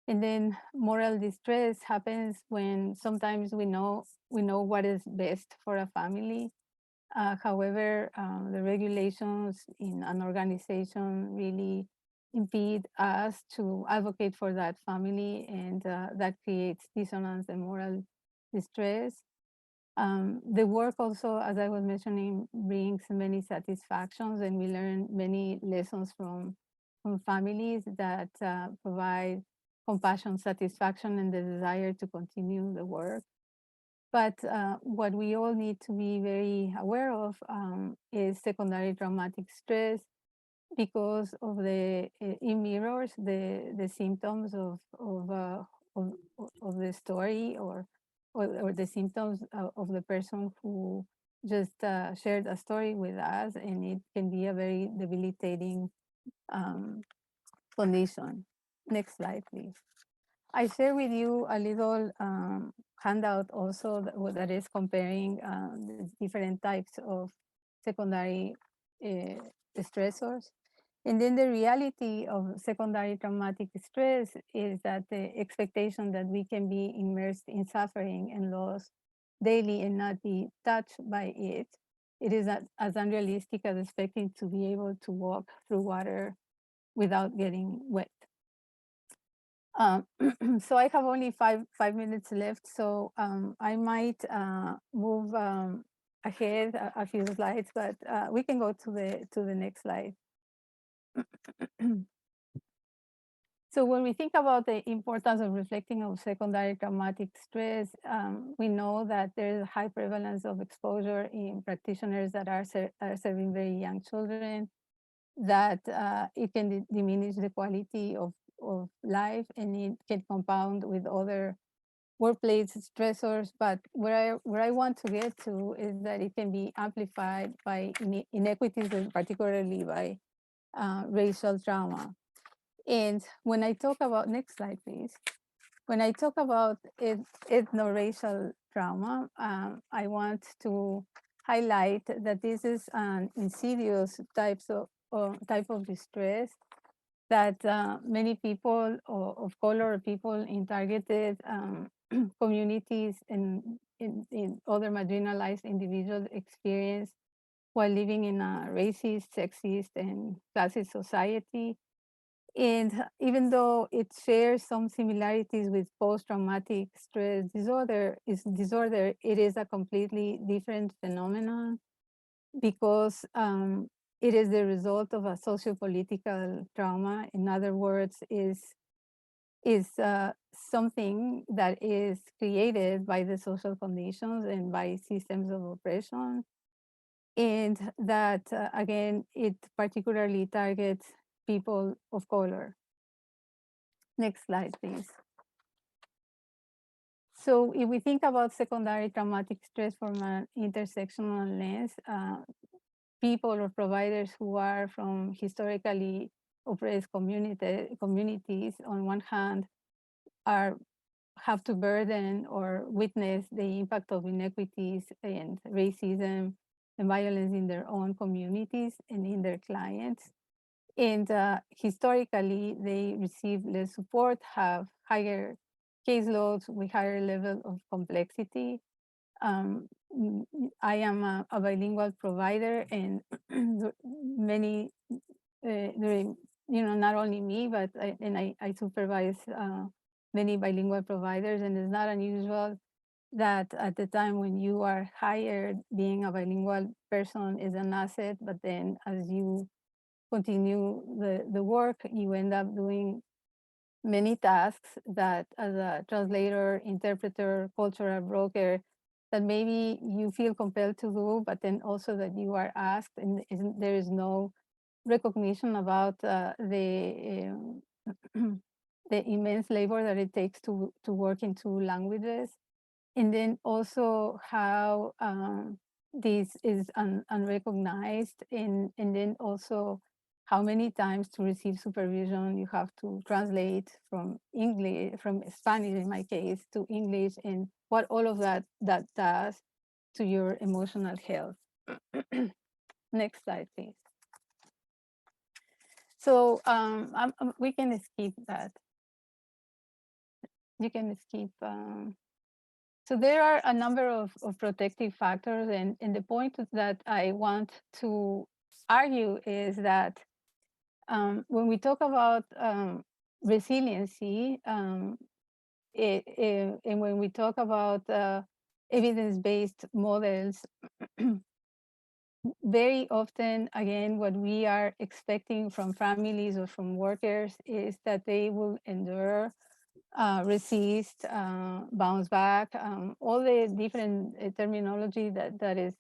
And then moral distress happens when sometimes we know what is best for a family. However, the regulations in an organization really impede us to advocate for that family, and that creates dissonance and moral distress. The work also, as I was mentioning, brings many satisfactions, and we learn many lessons from families that provide compassion, satisfaction, and the desire to continue the work. But what we all need to be very aware of is secondary traumatic stress, because of it mirrors the symptoms of the story or the symptoms of the person who just shared a story with us, and it can be a very debilitating condition. Next slide, please. I share with you a little handout also that is comparing the different types of secondary stressors. And then the reality of secondary traumatic stress is that the expectation that we can be immersed in suffering and loss daily and not be touched by it, it is as unrealistic as expecting to be able to walk through water without getting wet. So I have only five minutes left, so I might move ahead a few slides, but we can go to the next slide. So when we think about the importance of reflecting on secondary traumatic stress, we know that there is a high prevalence of exposure in practitioners that are serving very young children, that it can diminish the quality of life, and it can compound with other workplace stressors. But where I want to get to is that it can be amplified by inequities, and particularly by racial trauma. And when I talk about, next slide, please. When I talk about ethno-racial trauma, I want to highlight that this is an insidious type of distress that many people of color, people in targeted communities and in other marginalized individuals experience while living in a racist, sexist, and classist society. And even though it shares some similarities with post-traumatic stress disorder, it is a completely different phenomenon, because it is the result of a socio-political trauma. In other words, is something that is created by the social conditions and by systems of oppression, and that again, it particularly targets people of color. Next slide, please. So if we think about secondary traumatic stress from an intersectional lens, people or providers who are from historically oppressed communities on one hand have to burden or witness the impact of inequities and racism and violence in their own communities and in their clients. And historically, they receive less support, have higher caseloads with higher level of complexity. I am a bilingual provider, and many, not only me, but I supervise many bilingual providers, and it's not unusual that at the time when you are hired, being a bilingual person is an asset, but then as you continue the work, you end up doing many tasks that as a translator, interpreter, cultural broker, that maybe you feel compelled to do, but then also that you are asked, and there is no recognition about the immense labor that it takes to work in two languages. And then also how this is unrecognized, and then also how many times to receive supervision you have to translate from English, from Spanish in my case, to English, and what all of that does to your emotional health. Next slide, please. So we can skip that. You can skip. So there are a number of protective factors, and the point that I want to argue is that when we talk about resiliency, and when we talk about evidence-based models, very often, again, what we are expecting from families or from workers is that they will endure, resist, bounce back, all the different terminology that is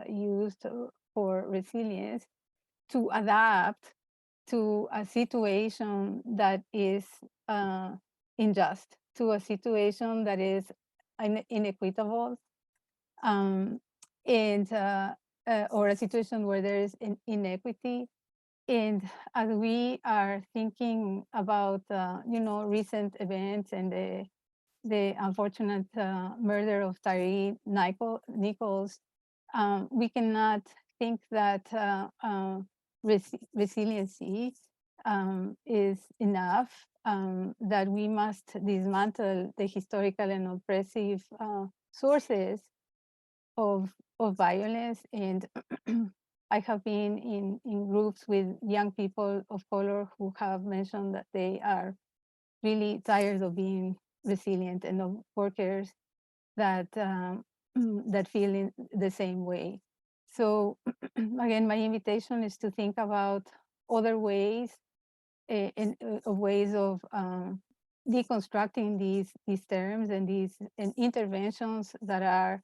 used for resilience, to adapt to a situation that is unjust, to a situation that is inequitable, or a situation where there is an inequity. And as we are thinking about, recent events and the unfortunate murder of Tyree Nichols, we cannot think that resiliency is enough, that we must dismantle the historical and oppressive sources of violence. And I have been in groups with young people of color who have mentioned that they are really tired of being resilient, and of workers that that feel in the same way. So again, my invitation is to think about other ways, ways of deconstructing these terms and these interventions that are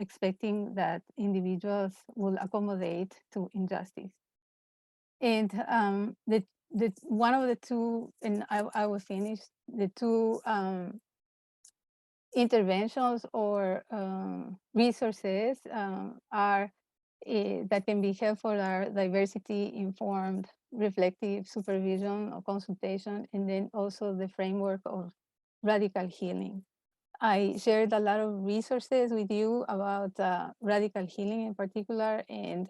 expecting that individuals will accommodate to injustice. And the one of the two, and I will finish, the two interventions or resources are that can be helpful are diversity-informed reflective supervision or consultation, and then also the framework of radical healing. I shared a lot of resources with you about radical healing in particular, and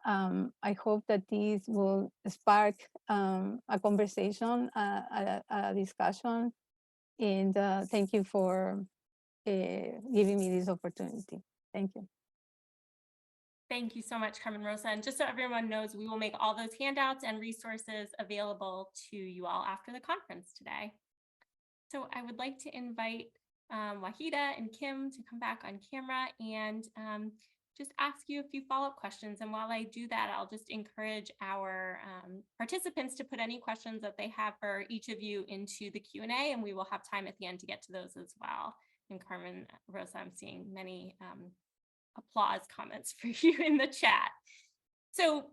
I hope that these will spark a conversation, a discussion, and thank you for giving me this opportunity. Thank you.
Thank you so much, Carmen Rosa. And just so everyone knows, we will make all those handouts and resources available to you all after the conference today. So I would like to invite Waheeda and Kim to come back on camera and just ask you a few follow-up questions. And while I do that, I'll just encourage our participants to put any questions that they have for each of you into the Q&A, and we will have time at the end to get to those as well. And Carmen Rosa, I'm seeing many applause comments for you in the chat. So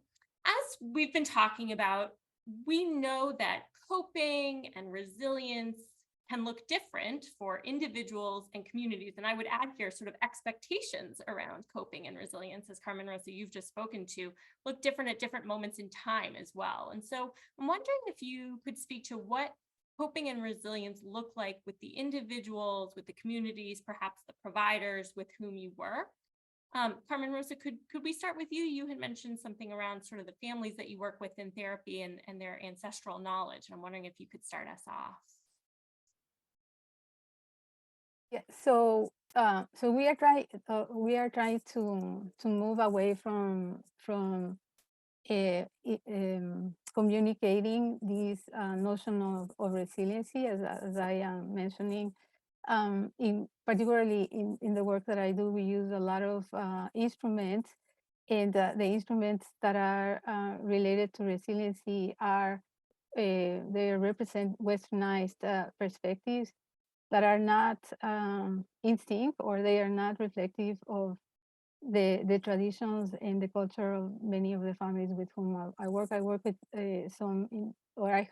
as we've been talking about, we know that coping and resilience can look different for individuals and communities. And I would add here sort of expectations around coping and resilience, as Carmen Rosa, you've just spoken to, look different at different moments in time as well. And so I'm wondering if you could speak to what coping and resilience look like with the individuals, with the communities, perhaps the providers with whom you work. Carmen Rosa, could we start with you? You had mentioned something around sort of the families that you work with in therapy and their ancestral knowledge. I'm wondering if you could start us off.
Yeah, so we are trying to move away from communicating this notion of resiliency, as I am mentioning. Particularly in the work that I do, we use a lot of instruments, and the instruments that are related to resiliency are they represent westernized perspectives that are not instinct, or they are not reflective of the traditions and the culture of many of the families with whom I work. I work with I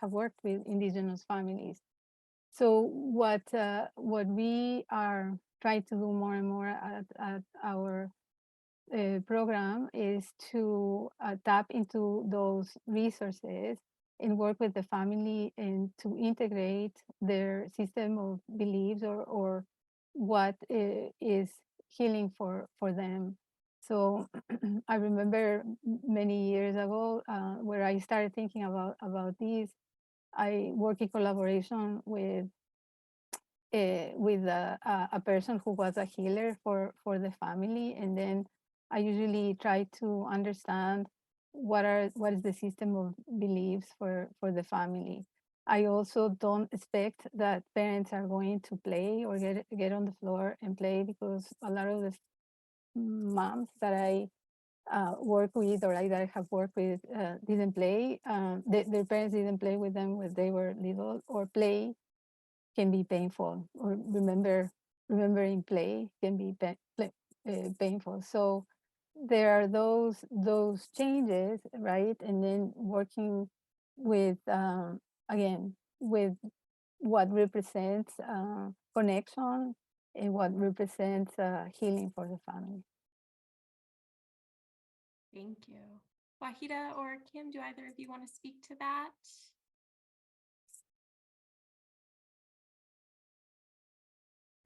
have worked with indigenous families. So what we are trying to do more and more at our program is to tap into those resources and work with the family and to integrate their system of beliefs or what is healing for them. So I remember many years ago where I started thinking about this. I work in collaboration with a person who was a healer for the family, and then I usually try to understand what is the system of beliefs for the family. I also don't expect that parents are going to play or get on the floor and play, because a lot of the moms that I work with, or that I have worked with, didn't play. Their parents didn't play with them when they were little, or play can be painful, or remembering play can be painful. So there are those changes, right? And then working with again with what represents connection and what represents healing for the family.
Thank you. Waheeda or Kim, do either of you want to speak to that?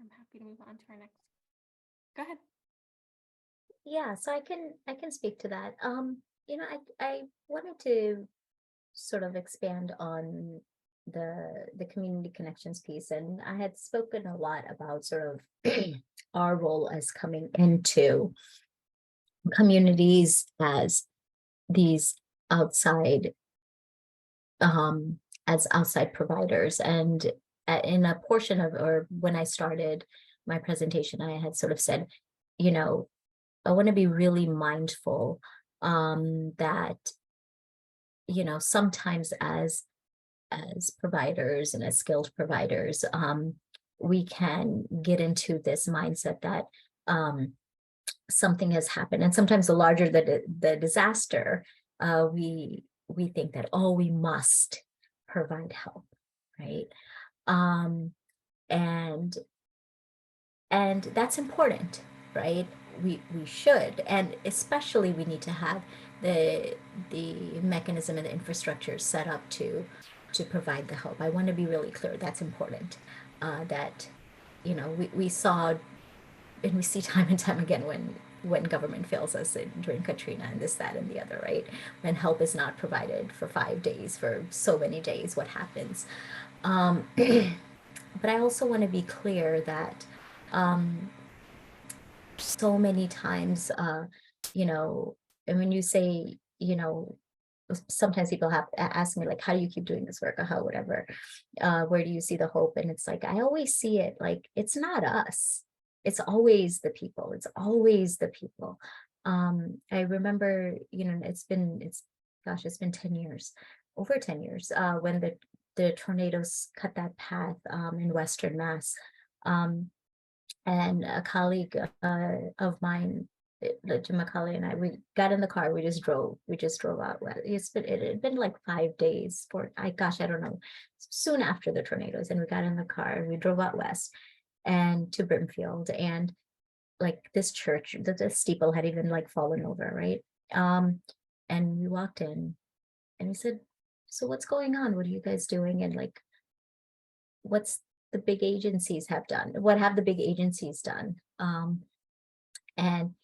I'm happy to move on to our next. Go ahead.
Yeah, so I can speak to that. I wanted to sort of expand on the community connections piece, and I had spoken a lot about sort of our role as coming into communities as these outside providers. And in a portion of, or when I started my presentation, I had sort of said, I want to be really mindful that, sometimes as providers and as skilled providers, we can get into this mindset that something has happened. And sometimes the larger the disaster, we think that, oh, we must provide help, right? And that's important, right? We should, and especially we need to have the mechanism and the infrastructure set up to provide the help. I want to be really clear, that's important. That we saw, and we see time and time again when government fails us during Katrina and this, that, and the other, right? When help is not provided for 5 days, for so many days, what happens? But I also want to be clear that so many times, and when you say, sometimes people have asked me, like, how do you keep doing this work, or how, whatever, where do you see the hope? And it's like, I always see it like, it's not us. It's always the people. It's always the people. I remember, it's been 10 years, over 10 years, when the tornadoes cut that path in Western Mass. And a colleague of mine Macaulay and I, we got in the car, we just drove out. It had been like 5 days I don't know, soon after the tornadoes, and we got in the car and we drove out west and to Brimfield, and like this church, the steeple had even like fallen over, right? And we walked in and we said, so what's going on? What are you guys doing? And like, what's the big agencies have done? What have the big agencies done? And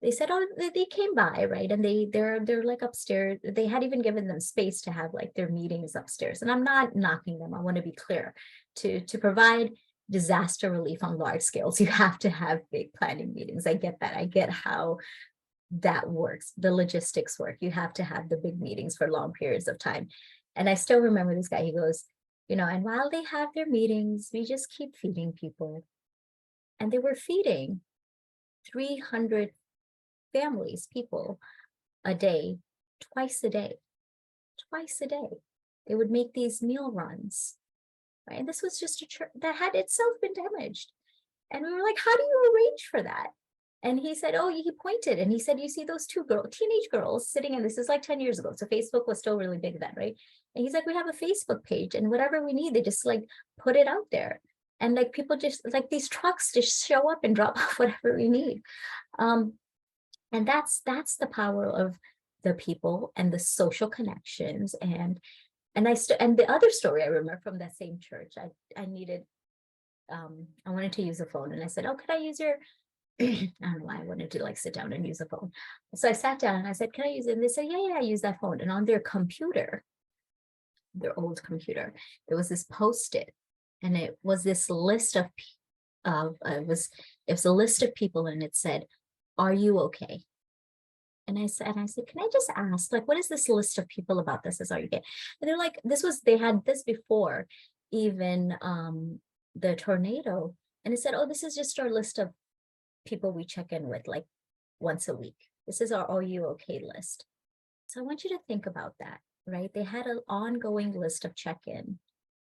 they said, oh, they came by, right? And they're like upstairs. They had even given them space to have like their meetings upstairs. And I'm not knocking them. I want to be clear. To provide disaster relief on large scales, you have to have big planning meetings. I get that. I get how that works. The logistics work. You have to have the big meetings for long periods of time. And I still remember this guy, he goes, and while they have their meetings, we just keep feeding people. And they were feeding 300 families, people a day, twice a day. They would make these meal runs, right? And this was just a church that had itself been damaged. And we were like, how do you arrange for that? And he said, oh, he pointed and he said, you see those two teenage girls sitting in, this is like 10 years ago. So Facebook was still really big then, right? And he's like, we have a Facebook page and whatever we need, they just like put it out there. And like people just like these trucks just show up and drop off whatever we need. And that's the power of the people and the social connections. And the other story I remember from that same church, I needed, I wanted to use a phone and I said, oh, could I use your, I don't know why I wanted to like sit down and use a phone. So I sat down and I said, can I use it? And they said, yeah, I use that phone. And on their computer, their old computer, there was this Post-it. And it was this list of it was a list of people, and it said, are you okay? And I said, can I just ask, like, what is this list of people about this? Are you okay? And they're like, they had this before even the tornado. And it said, oh, this is just our list of people we check in with like once a week. This is our are you okay list. So I want you to think about that, right? They had an ongoing list of check-in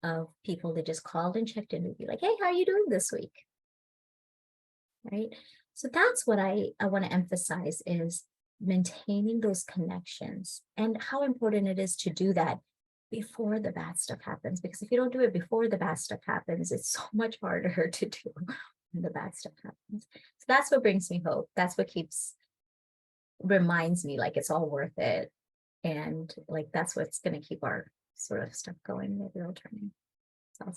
of people that just called and checked in and be like, hey, how are you doing this week? Right? So that's what I want to emphasize is maintaining those connections and how important it is to do that before the bad stuff happens. Because if you don't do it before the bad stuff happens, it's so much harder to do when the bad stuff happens. So that's what brings me hope. That's what reminds me like it's all worth it. And like, that's what's going to keep our sort of stuff going, the real turning. So,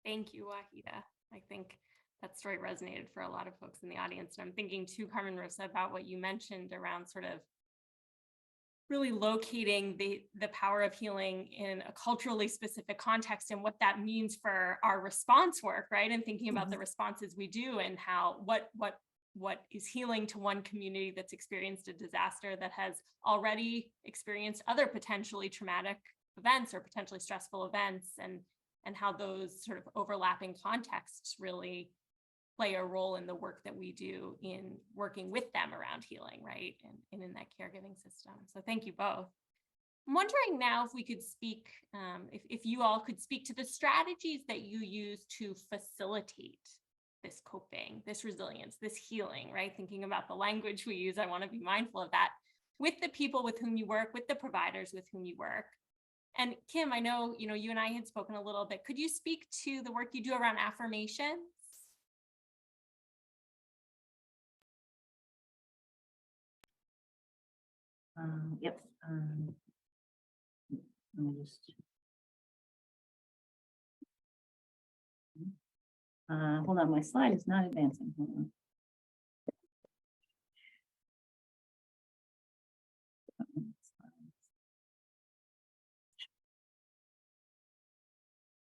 thank you, Waheeda. I think that story resonated for a lot of folks in the audience. And I'm thinking too, Carmen Rosa, about what you mentioned around sort of really locating the power of healing in a culturally specific context and what that means for our response work, right? And thinking about the responses we do and how what is healing to one community that's experienced a disaster that has already experienced other potentially traumatic events or potentially stressful events, and how those sort of overlapping contexts really play a role in the work that we do in working with them around healing, right? And in that caregiving system. So thank you both. I'm wondering now if we could speak, if you all could speak to the strategies that you use to facilitate this coping, this resilience, this healing, right? Thinking about the language we use, I want to be mindful of that with the people with whom you work, with the providers with whom you work. And Kim, I know, you and I had spoken a little bit. Could you speak to the work you do around affirmations?
Yep. Let me just. Hold on, my slide is not advancing. Hold on.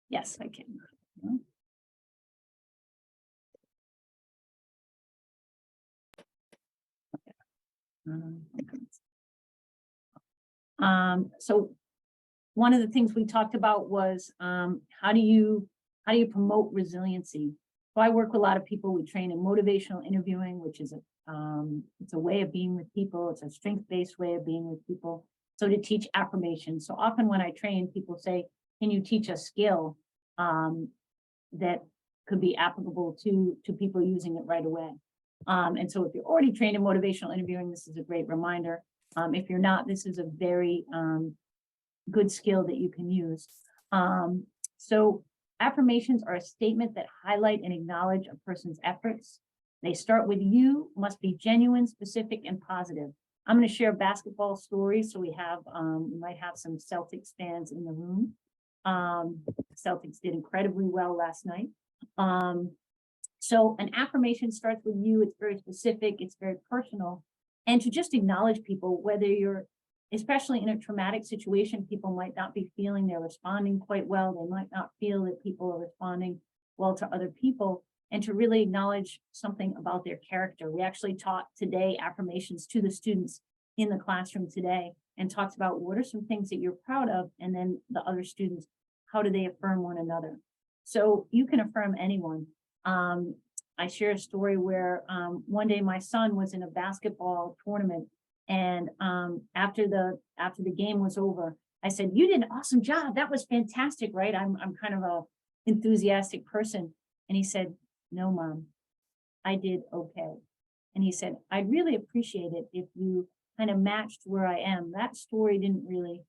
Yes, I can. So one of the things we talked about was how do you promote resiliency? So I work with a lot of people. We train in motivational interviewing, which is it's a way of being with people. It's a strength-based way of being with people. So to teach affirmations. So often when I train, people say, can you teach a skill that could be applicable to people using it right away? And so if you're already trained in motivational interviewing, this is a great reminder. If you're not, this is a very good skill that you can use. So affirmations are a statement that highlight and acknowledge a person's efforts. They start with you, must be genuine, specific, and positive. I'm going to share basketball stories. So we might have some Celtics fans in the room. Celtics did incredibly well last night. So an affirmation starts with you. It's very specific. It's very personal. And to just acknowledge people, whether you're, especially in a traumatic situation, people might not be feeling they're responding quite well. They might not feel that people are responding well to other people, and to really acknowledge something about their character. We actually taught today affirmations to the students in the classroom today, and talked about what are some things that you're proud of, and then the other students, how do they affirm one another? So you can affirm anyone. I share a story where one day my son was in a basketball tournament, and after the game was over, I said, "You did an awesome job. That was fantastic, right?" I'm kind of a enthusiastic person. And he said, "No, Mom, I did okay." And he said, "I'd really appreciate it if you kind of matched where I am." That story didn't really,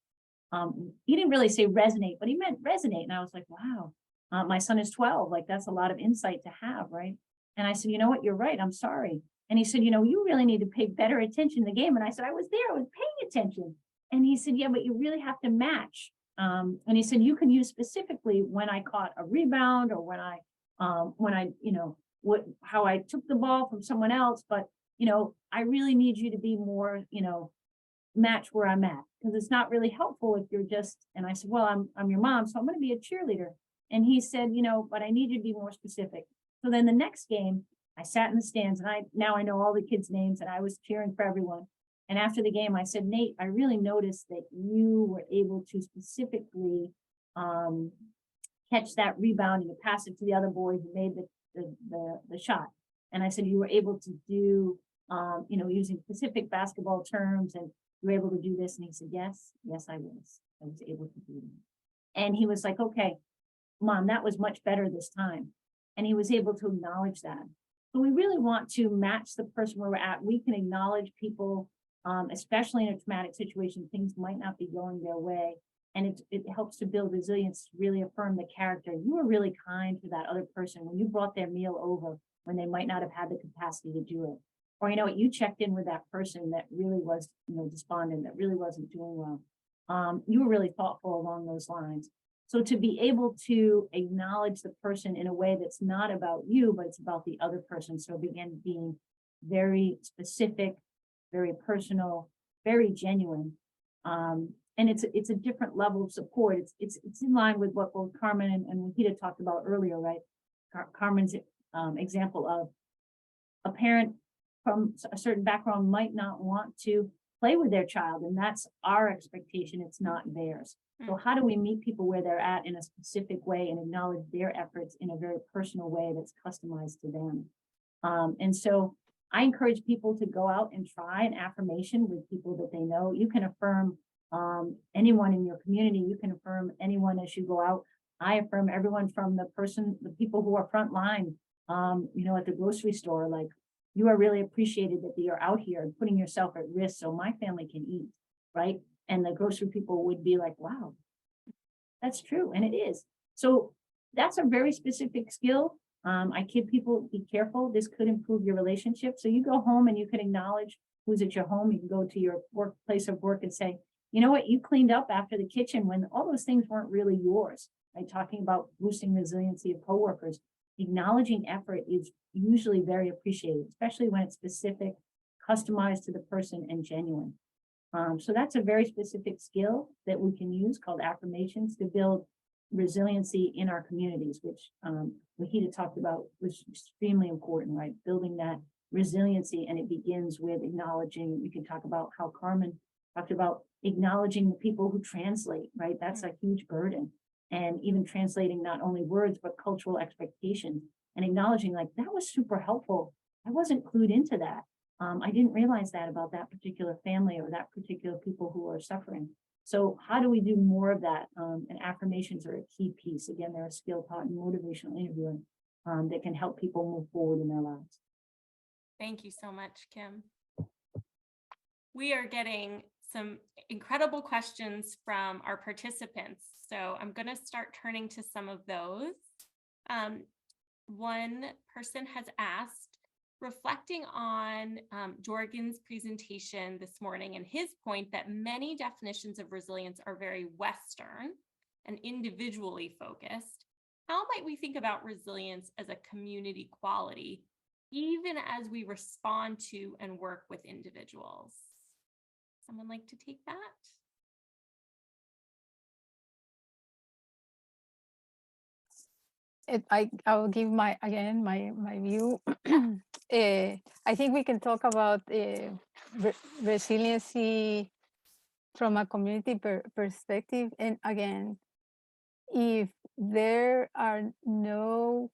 he didn't really say resonate, but he meant resonate. And I was like, wow, my son is 12. Like, that's a lot of insight to have, right? And I said, "You know what, you're right. I'm sorry." And he said, "You know, you really need to pay better attention in the game." And I said, "I was there, I was paying attention." And he said, "Yeah, but you really have to match." And he said, "You can use specifically when I caught a rebound, or when I, you know, how I took the ball from someone else. But, you know, I really need you to be more, you know, match where I'm at, because it's not really helpful if you're just," and I said, "Well, I'm your mom, so I'm going to be a cheerleader." And he said, "You know, but I need you to be more specific." So then the next game, I sat in the stands, and now I know all the kids' names, and I was cheering for everyone. And after the game, I said, "Nate, I really noticed that you were able to specifically catch that rebound, and you pass it to the other boys who made the shot." And I said, "You were able to do, you know, using specific basketball terms, and you were able to do this." And he said, yes, I was able to do that." And he was like, "Okay, Mom, that was much better this time." And he was able to acknowledge that. So we really want to match the person where we're at. We can acknowledge people, especially in a traumatic situation, things might not be going their way. And it helps to build resilience, to really affirm the character. You were really kind to that other person when you brought their meal over, when they might not have had the capacity to do it. Or, you know what, you checked in with that person that really was, you know, despondent, that really wasn't doing well. You were really thoughtful along those lines. So to be able to acknowledge the person in a way that's not about you, but it's about the other person. So begin being very specific, very personal, very genuine. And it's a different level of support. It's in line with what both Carmen and Waheeda talked about earlier, right? Carmen's example of a parent from a certain background might not want to play with their child, and that's our expectation. It's not theirs. So how do we meet people where they're at in a specific way and acknowledge their efforts in a very personal way that's customized to them? And so I encourage people to go out and try an affirmation with people that they know. You can affirm anyone in your community. You can affirm anyone as you go out. I affirm everyone from the people who are frontline, you know, at the grocery store. Like, you are really appreciated that you're out here and putting yourself at risk so my family can eat, right? And the grocery people would be like, wow, that's true. And it is. So that's a very specific skill. I kid people, be careful. This could improve your relationship. So you go home and you can acknowledge who's at your home. You can go to your place of work and say, "You know what, you cleaned up after the kitchen," when all those things weren't really yours, right? Talking about boosting resiliency of coworkers. Acknowledging effort is usually very appreciated, especially when it's specific, customized to the person, and genuine. So that's a very specific skill that we can use called affirmations to build resiliency in our communities, which Waheeda talked about was extremely important, right? Building that resiliency, and it begins with acknowledging. We can talk about how Carmen talked about acknowledging the people who translate, right? That's a huge burden. And even translating not only words, but cultural expectations, and acknowledging, like, that was super helpful. I wasn't clued into that. I didn't realize that about that particular family or that particular people who are suffering. So how do we do more of that? And affirmations are a key piece. Again, they're a skill taught in motivational interviewing that can help people move forward in their lives.
Thank you so much, Kim. We are getting some incredible questions from our participants. So I'm going to start turning to some of those. One person has asked, reflecting on Jorgen's presentation this morning and his point that many definitions of resilience are very Western and individually focused, how might we think about resilience as a community quality, even as we respond to and work with individuals? Someone like to take that?
I will give my view. I think we can talk about resiliency from a community perspective. And again, if there are no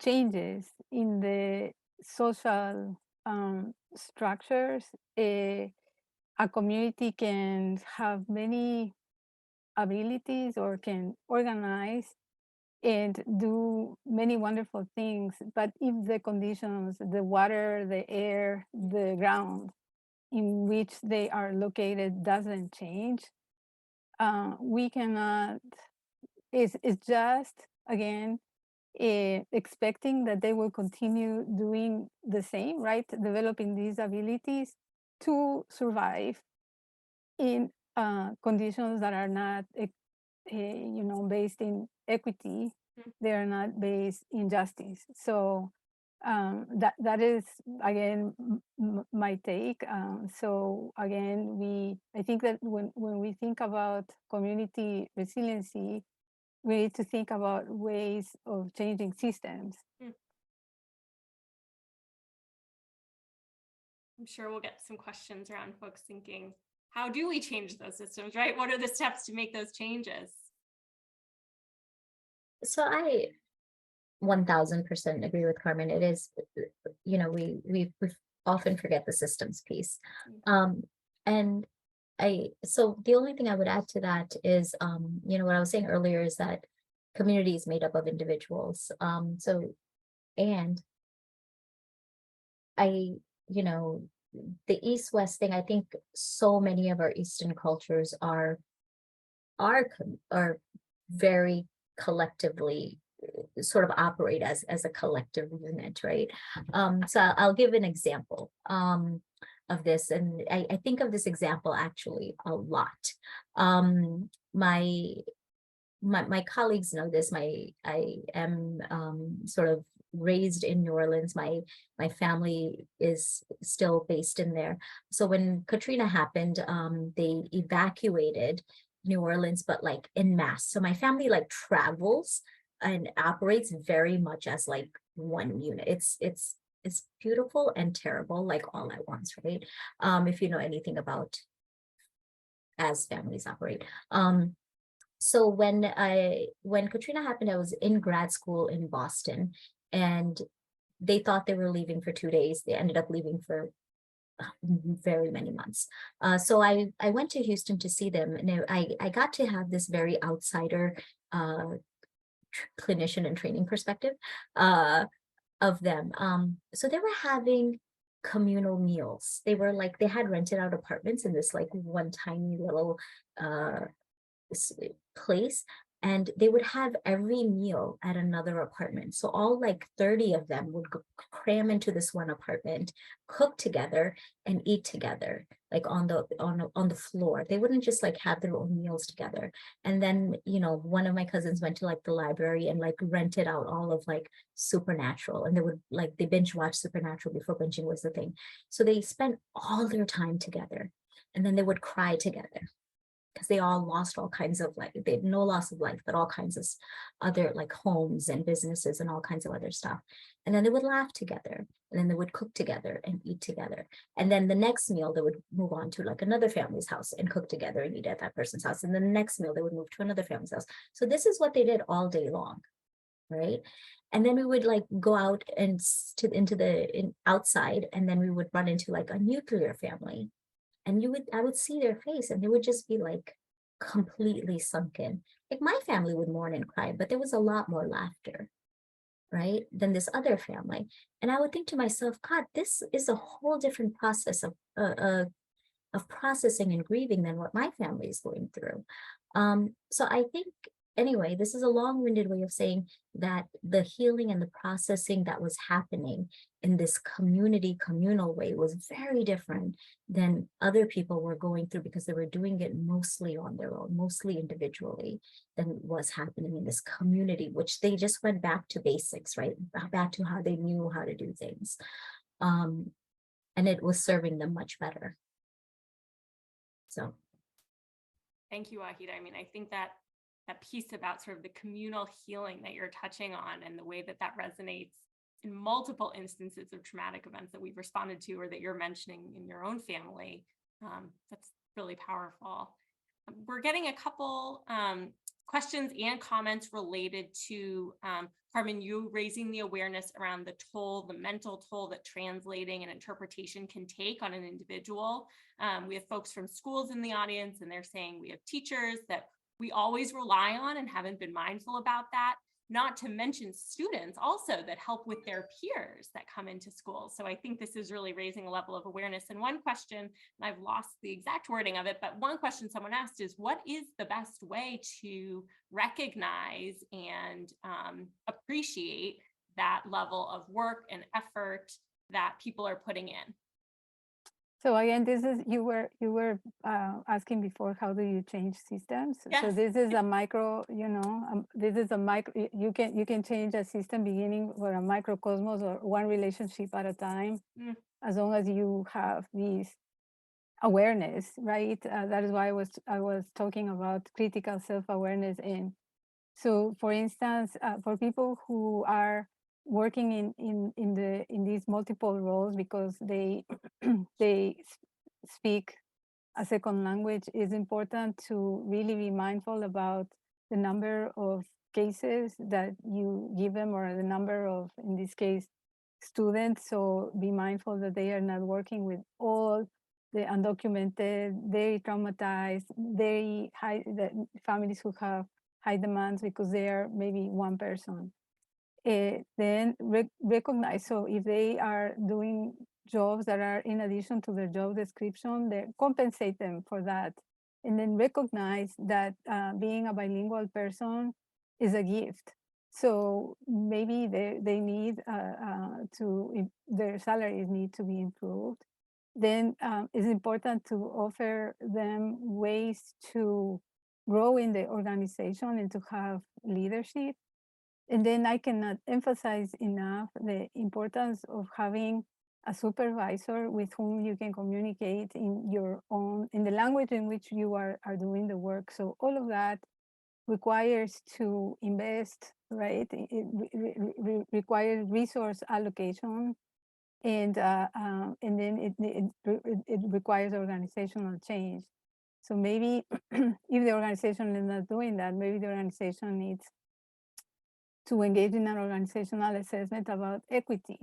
changes in the social structures, a community can have many abilities or can organize and do many wonderful things. But if the conditions, the water, the air, the ground in which they are located doesn't change, we cannot, it's just, again, expecting that they will continue doing the same, right? Developing these abilities to survive in conditions that are not, based in equity. They are not based in justice. So that is, again, my take. So again, I think that when we think about community resiliency, we need to think about ways of changing systems.
I'm sure we'll get some questions around folks thinking, how do we change those systems, right? What are the steps to make those changes?
So I 1000% agree with Carmen. It is, we often forget the systems piece. And so the only thing I would add to that is, what I was saying earlier is that community is made up of individuals. The East-West thing, I think so many of our Eastern cultures are very collectively sort of operate as a collective unit, right? So I'll give an example of this, and I think of this example actually a lot. My colleagues know this. I am sort of raised in New Orleans. My family is still based in there. So when Katrina happened, they evacuated New Orleans, but like en masse. So my family like travels and operates very much as like one unit. It's beautiful and terrible, like all at once, right? If you know anything about as families operate. So when Katrina happened, I was in grad school in Boston, and they thought they were leaving for 2 days. They ended up leaving for very many months. So I went to Houston to see them, and I got to have this very outsider clinician and training perspective of them. So they were having communal meals. They had rented out apartments in this like one tiny little place, and they would have every meal at another apartment. So all like 30 of them would cram into this one apartment, cook together and eat together, like on the floor. They wouldn't just like have their own meals together. And then, one of my cousins went to like the library and like rented out all of like Supernatural, and they binge watch Supernatural before binging was the thing. So they spent all their time together, and then they would cry together, because they all lost all kinds of they had no loss of life, but all kinds of other like homes and businesses and all kinds of other stuff. And then they would laugh together, and then they would cook together and eat together. And then the next meal, they would move on to like another family's house and cook together and eat at that person's house. And then the next meal, they would move to another family's house. So this is what they did all day long, right? And then we would like go out and outside, and then we would run into like a nuclear family. And I would see their face, and they would just be like completely sunken. Like my family would mourn and cry, but there was a lot more laughter, right, than this other family. And I would think to myself, God, this is a whole different process of processing and grieving than what my family is going through. So I think, anyway, this is a long-winded way of saying that the healing and the processing that was happening in this communal way was very different than other people were going through, because they were doing it mostly on their own, mostly individually, than was happening in this community, which they just went back to basics, right? Back to how they knew how to do things. And it was serving them much better. So.
Thank you, Waheeda. I mean, I think that piece about sort of the communal healing that you're touching on, and the way that resonates in multiple instances of traumatic events that we've responded to, or that you're mentioning in your own family, that's really powerful. We're getting a couple questions and comments related to Carmen, you raising the awareness around the mental toll that translating and interpretation can take on an individual. We have folks from schools in the audience, and they're saying we have teachers that we always rely on and haven't been mindful about that. Not to mention students also that help with their peers that come into school. So I think this is really raising a level of awareness. And one question, and I've lost the exact wording of it, but one question someone asked is, what is the best way to recognize and appreciate that level of work and effort that people are putting in?
So again, this is you were asking before, how do you change systems?
Yes.
So this is a micro, this is a micro. You can change a system beginning with a microcosmos or one relationship at a time, as long as you have this awareness, right? That is why I was talking about critical self-awareness. And so, for instance, for people who are working in these multiple roles because they they speak a second language, it's important to really be mindful about the number of cases that you give them, or the number of, in this case, students. So be mindful that they are not working with all the undocumented, very traumatized, very high, the families who have high demands because they are maybe one person. Then recognize, so if they are doing jobs that are in addition to their job description, they compensate them for that. And then recognize that being a bilingual person is a gift. So maybe they need their salaries need to be improved. Then it's important to offer them ways to grow in the organization and to have leadership. And then I cannot emphasize enough the importance of having a supervisor with whom you can communicate in the language in which you are doing the work. So all of that requires to invest, right? It requires resource allocation, and then it requires organizational change. So maybe if the organization is not doing that, maybe the organization needs to engage in an organizational assessment about equity.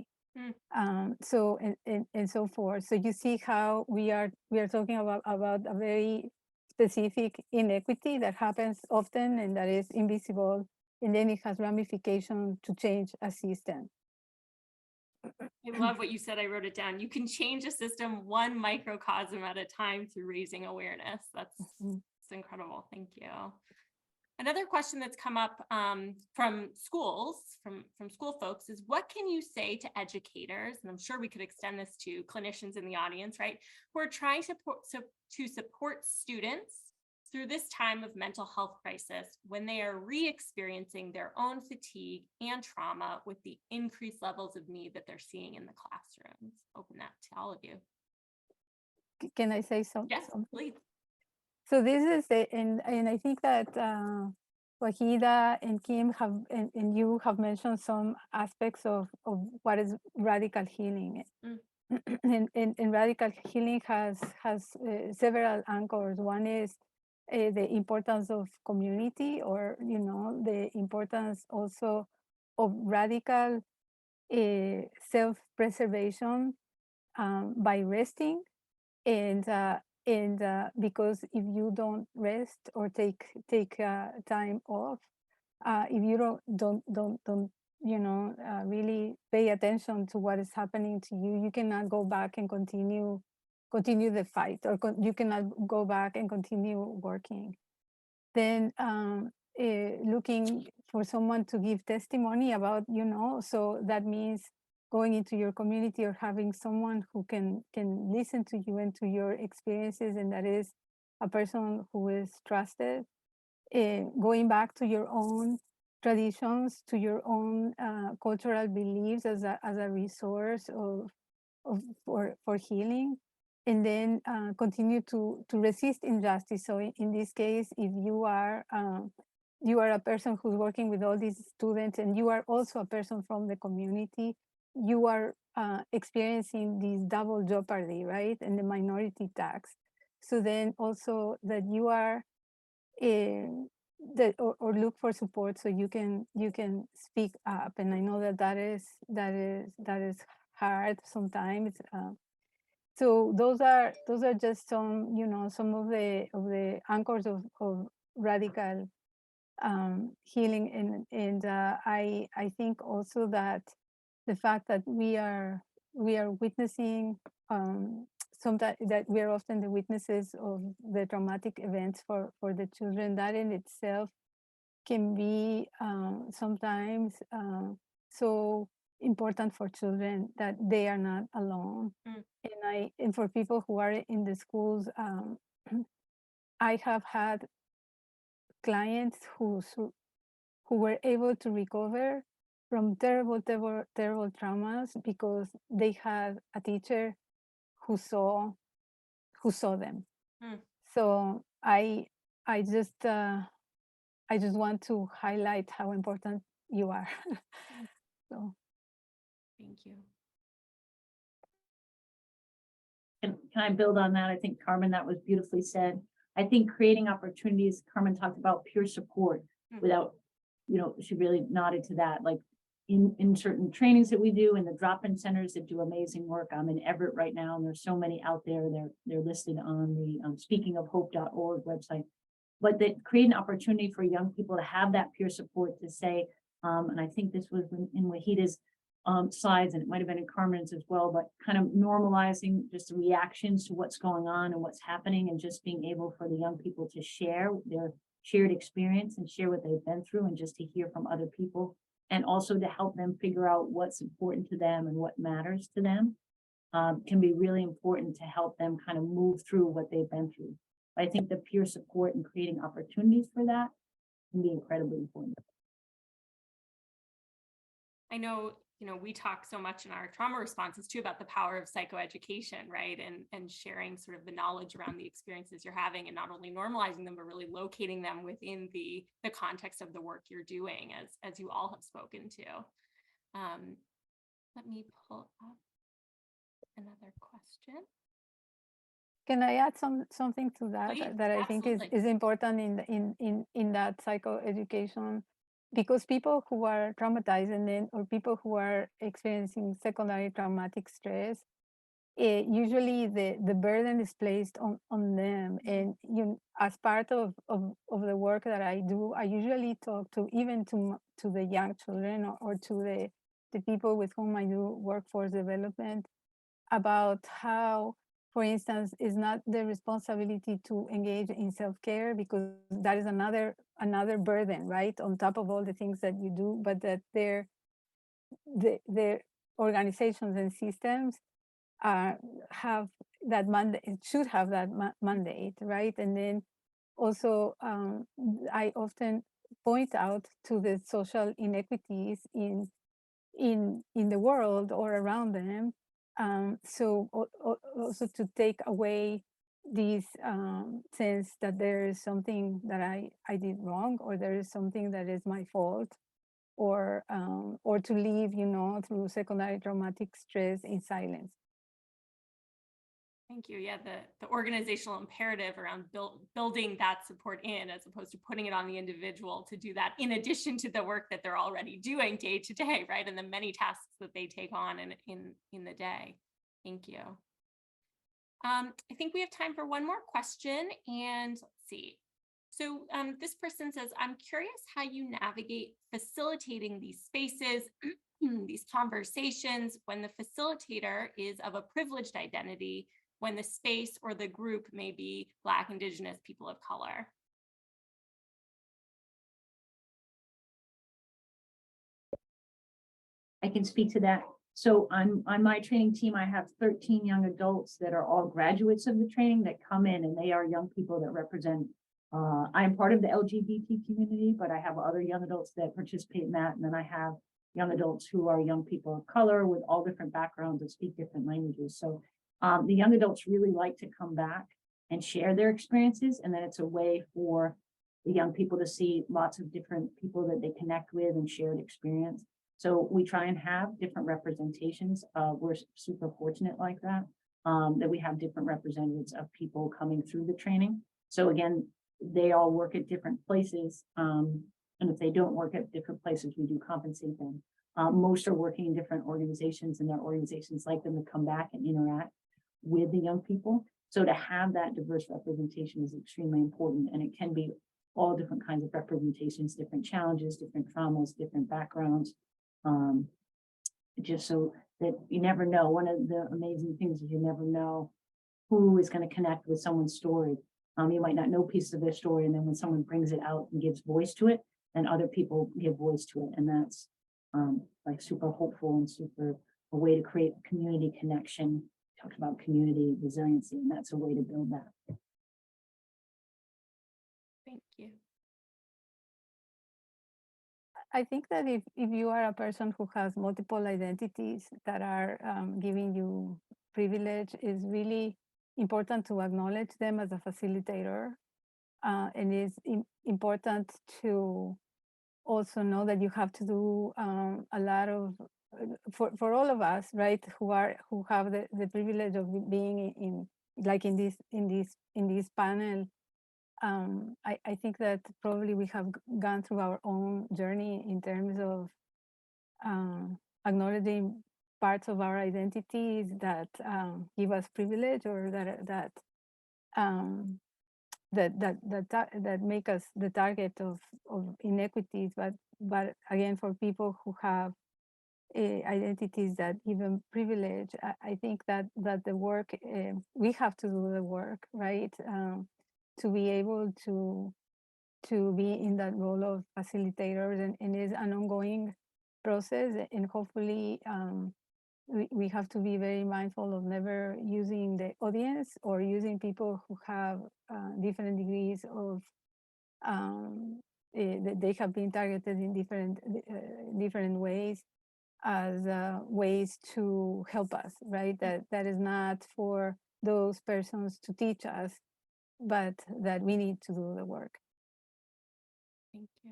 So and so forth. So you see how we are talking about a very specific inequity that happens often and that is invisible, and then it has ramifications to change a system.
I love what you said. I wrote it down. You can change a system one microcosm at a time through raising awareness. That's incredible. Thank you. Another question that's come up from schools, from school folks, is what can you say to educators, and I'm sure we could extend this to clinicians in the audience, right, who are trying to support students through this time of mental health crisis when they are re-experiencing their own fatigue and trauma with the increased levels of need that they're seeing in the classrooms? Open that to all of you.
Can I say something?
Yes, please.
So this is and I think that Waheeda and Kim have and you have mentioned some aspects of what is radical healing. And radical healing has several anchors. One is the importance of community, or the importance also of radical self-preservation by resting, and because if you don't rest or take time off, if you don't really pay attention to what is happening to you. You cannot go back and continue the fight, or you cannot go back and continue working. Then looking for someone to give testimony about, so that means going into your community or having someone who can listen to you and to your experiences, and that is a person who is trusted. Going back to your own traditions, to your own cultural beliefs as a resource for healing, and then continue to resist injustice. So in this case, if you are a person who's working with all these students, and you are also a person from the community, you are experiencing this double jeopardy, right? And the minority tax. So then also that you are or look for support so you can speak up. And I know that is hard sometimes. So those are just some, some of the anchors of radical healing. And I think also that the fact that we are witnessing sometimes that we are often the witnesses of the traumatic events for the children, that in itself can be sometimes so important for children that they are not alone. And for people who are in the schools, I have had clients who were able to recover from terrible traumas because they had a teacher who saw them. So I just want to highlight how important you are. So
thank you.
Can I build on that? I think, Carmen, that was beautifully said. I think creating opportunities, Carmen talked about peer support without, she really nodded to that. Like in certain trainings that we do in the drop-in centers that do amazing work. I'm in Everett right now, and there's so many out there. They're listed on the speakingofhope.org website. But that create an opportunity for young people to have that peer support to say, and I think this was in Waheeda's slides, and it might have been in Carmen's as well, but kind of normalizing just the reactions to what's going on and what's happening, and just being able for the young people to share their shared experience and share what they've been through, and just to hear from other people, and also to help them figure out what's important to them and what matters to them can be really important to help them kind of move through what they've been through. I think the peer support and creating opportunities for that can be incredibly important.
I know, we talk so much in our trauma responses too about the power of psychoeducation, right? And sharing sort of the knowledge around the experiences you're having, and not only normalizing them, but really locating them within the context of the work you're doing, as you all have spoken to. Let me pull up another question.
Can I add something to that?
Please,
that I think is important in that psychoeducation, because people who are traumatized or people who are experiencing secondary traumatic stress, usually the burden is placed on them. And as part of the work that I do, I usually talk to the young children or to the people with whom I do workforce development about how, for instance, it's not their responsibility to engage in self-care, because that is another burden, right, on top of all the things that you do, but that their organizations and systems have that mandate, should have that mandate, right? And then also I often point out to the social inequities in the world or around them. So also to take away this sense that there is something that I did wrong, or there is something that is my fault, or to live, through secondary traumatic stress in silence.
Thank you. Yeah, the organizational imperative around building that support in, as opposed to putting it on the individual to do that in addition to the work that they're already doing day to day, right? And the many tasks that they take on in the day. Thank you. I think we have time for one more question, and let's see. So this person says, I'm curious how you navigate facilitating these spaces, these conversations when the facilitator is of a privileged identity, when the space or the group may be Black, Indigenous, people of color.
I can speak to that. So on my training team, I have 13 young adults that are all graduates of the training that come in, and they are young people that represent, I am part of the LGBT community, but I have other young adults that participate in that. And then I have young adults who are young people of color with all different backgrounds and speak different languages. So the young adults really like to come back and share their experiences. And then it's a way for the young people to see lots of different people that they connect with and shared experience. So we try and have different representations. We're super fortunate like that, that we have different representatives of people coming through the training. So again, they all work at different places. And if they don't work at different places, we do compensate them. Most are working in different organizations, and their organizations like them to come back and interact with the young people. So to have that diverse representation is extremely important, and it can be all different kinds of representations, different challenges, different traumas, different backgrounds. Just so that you never know. One of the amazing things is you never know who is going to connect with someone's story. You might not know pieces of their story, and then when someone brings it out and gives voice to it, then other people give voice to it, and that's like super hopeful and super a way to create a community connection. Talk about community resiliency, and that's a way to build that.
Thank you.
I think that if you are a person who has multiple identities that are giving you privilege, it's really important to acknowledge them as a facilitator. And it's important to also know that you have to do a lot of, for all of us, right, who have the privilege of being in this panel. I think that probably we have gone through our own journey in terms of acknowledging parts of our identities that give us privilege, or that make us the target of inequities. But again, for people who have identities that give them privilege, I think that the work, we have to do the work, right? To be able to be in that role of facilitators, and is an ongoing process, and hopefully we have to be very mindful of never using the audience or using people who have different degrees of they have been targeted in different ways as ways to help us, right? That is not for those persons to teach us, but that we need to do the work.
Thank you.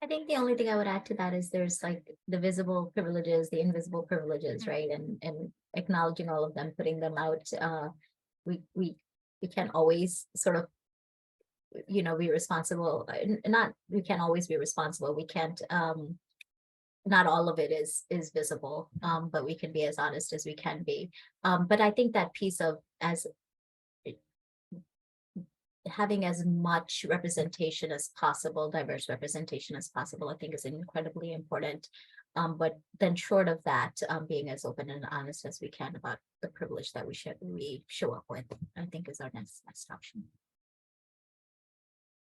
I think the only thing I would add to that is there's like the visible privileges, the invisible privileges, right? And acknowledging all of them, putting them out. We can't always sort of, be responsible. We can't always be responsible. We can't. Not all of it is visible, but we can be as honest as we can be. But I think that piece of having as much representation as possible, diverse representation as possible, I think is incredibly important. But then short of that, being as open and honest as we can about the privilege that we show up with, I think is our next option.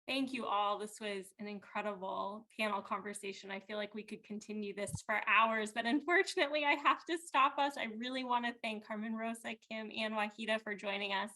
Thank you all. This was an incredible panel conversation. I feel like we could continue this for hours, but unfortunately I have to stop us. I really want to thank Carmen Rosa, Kim, and Waheeda for joining us.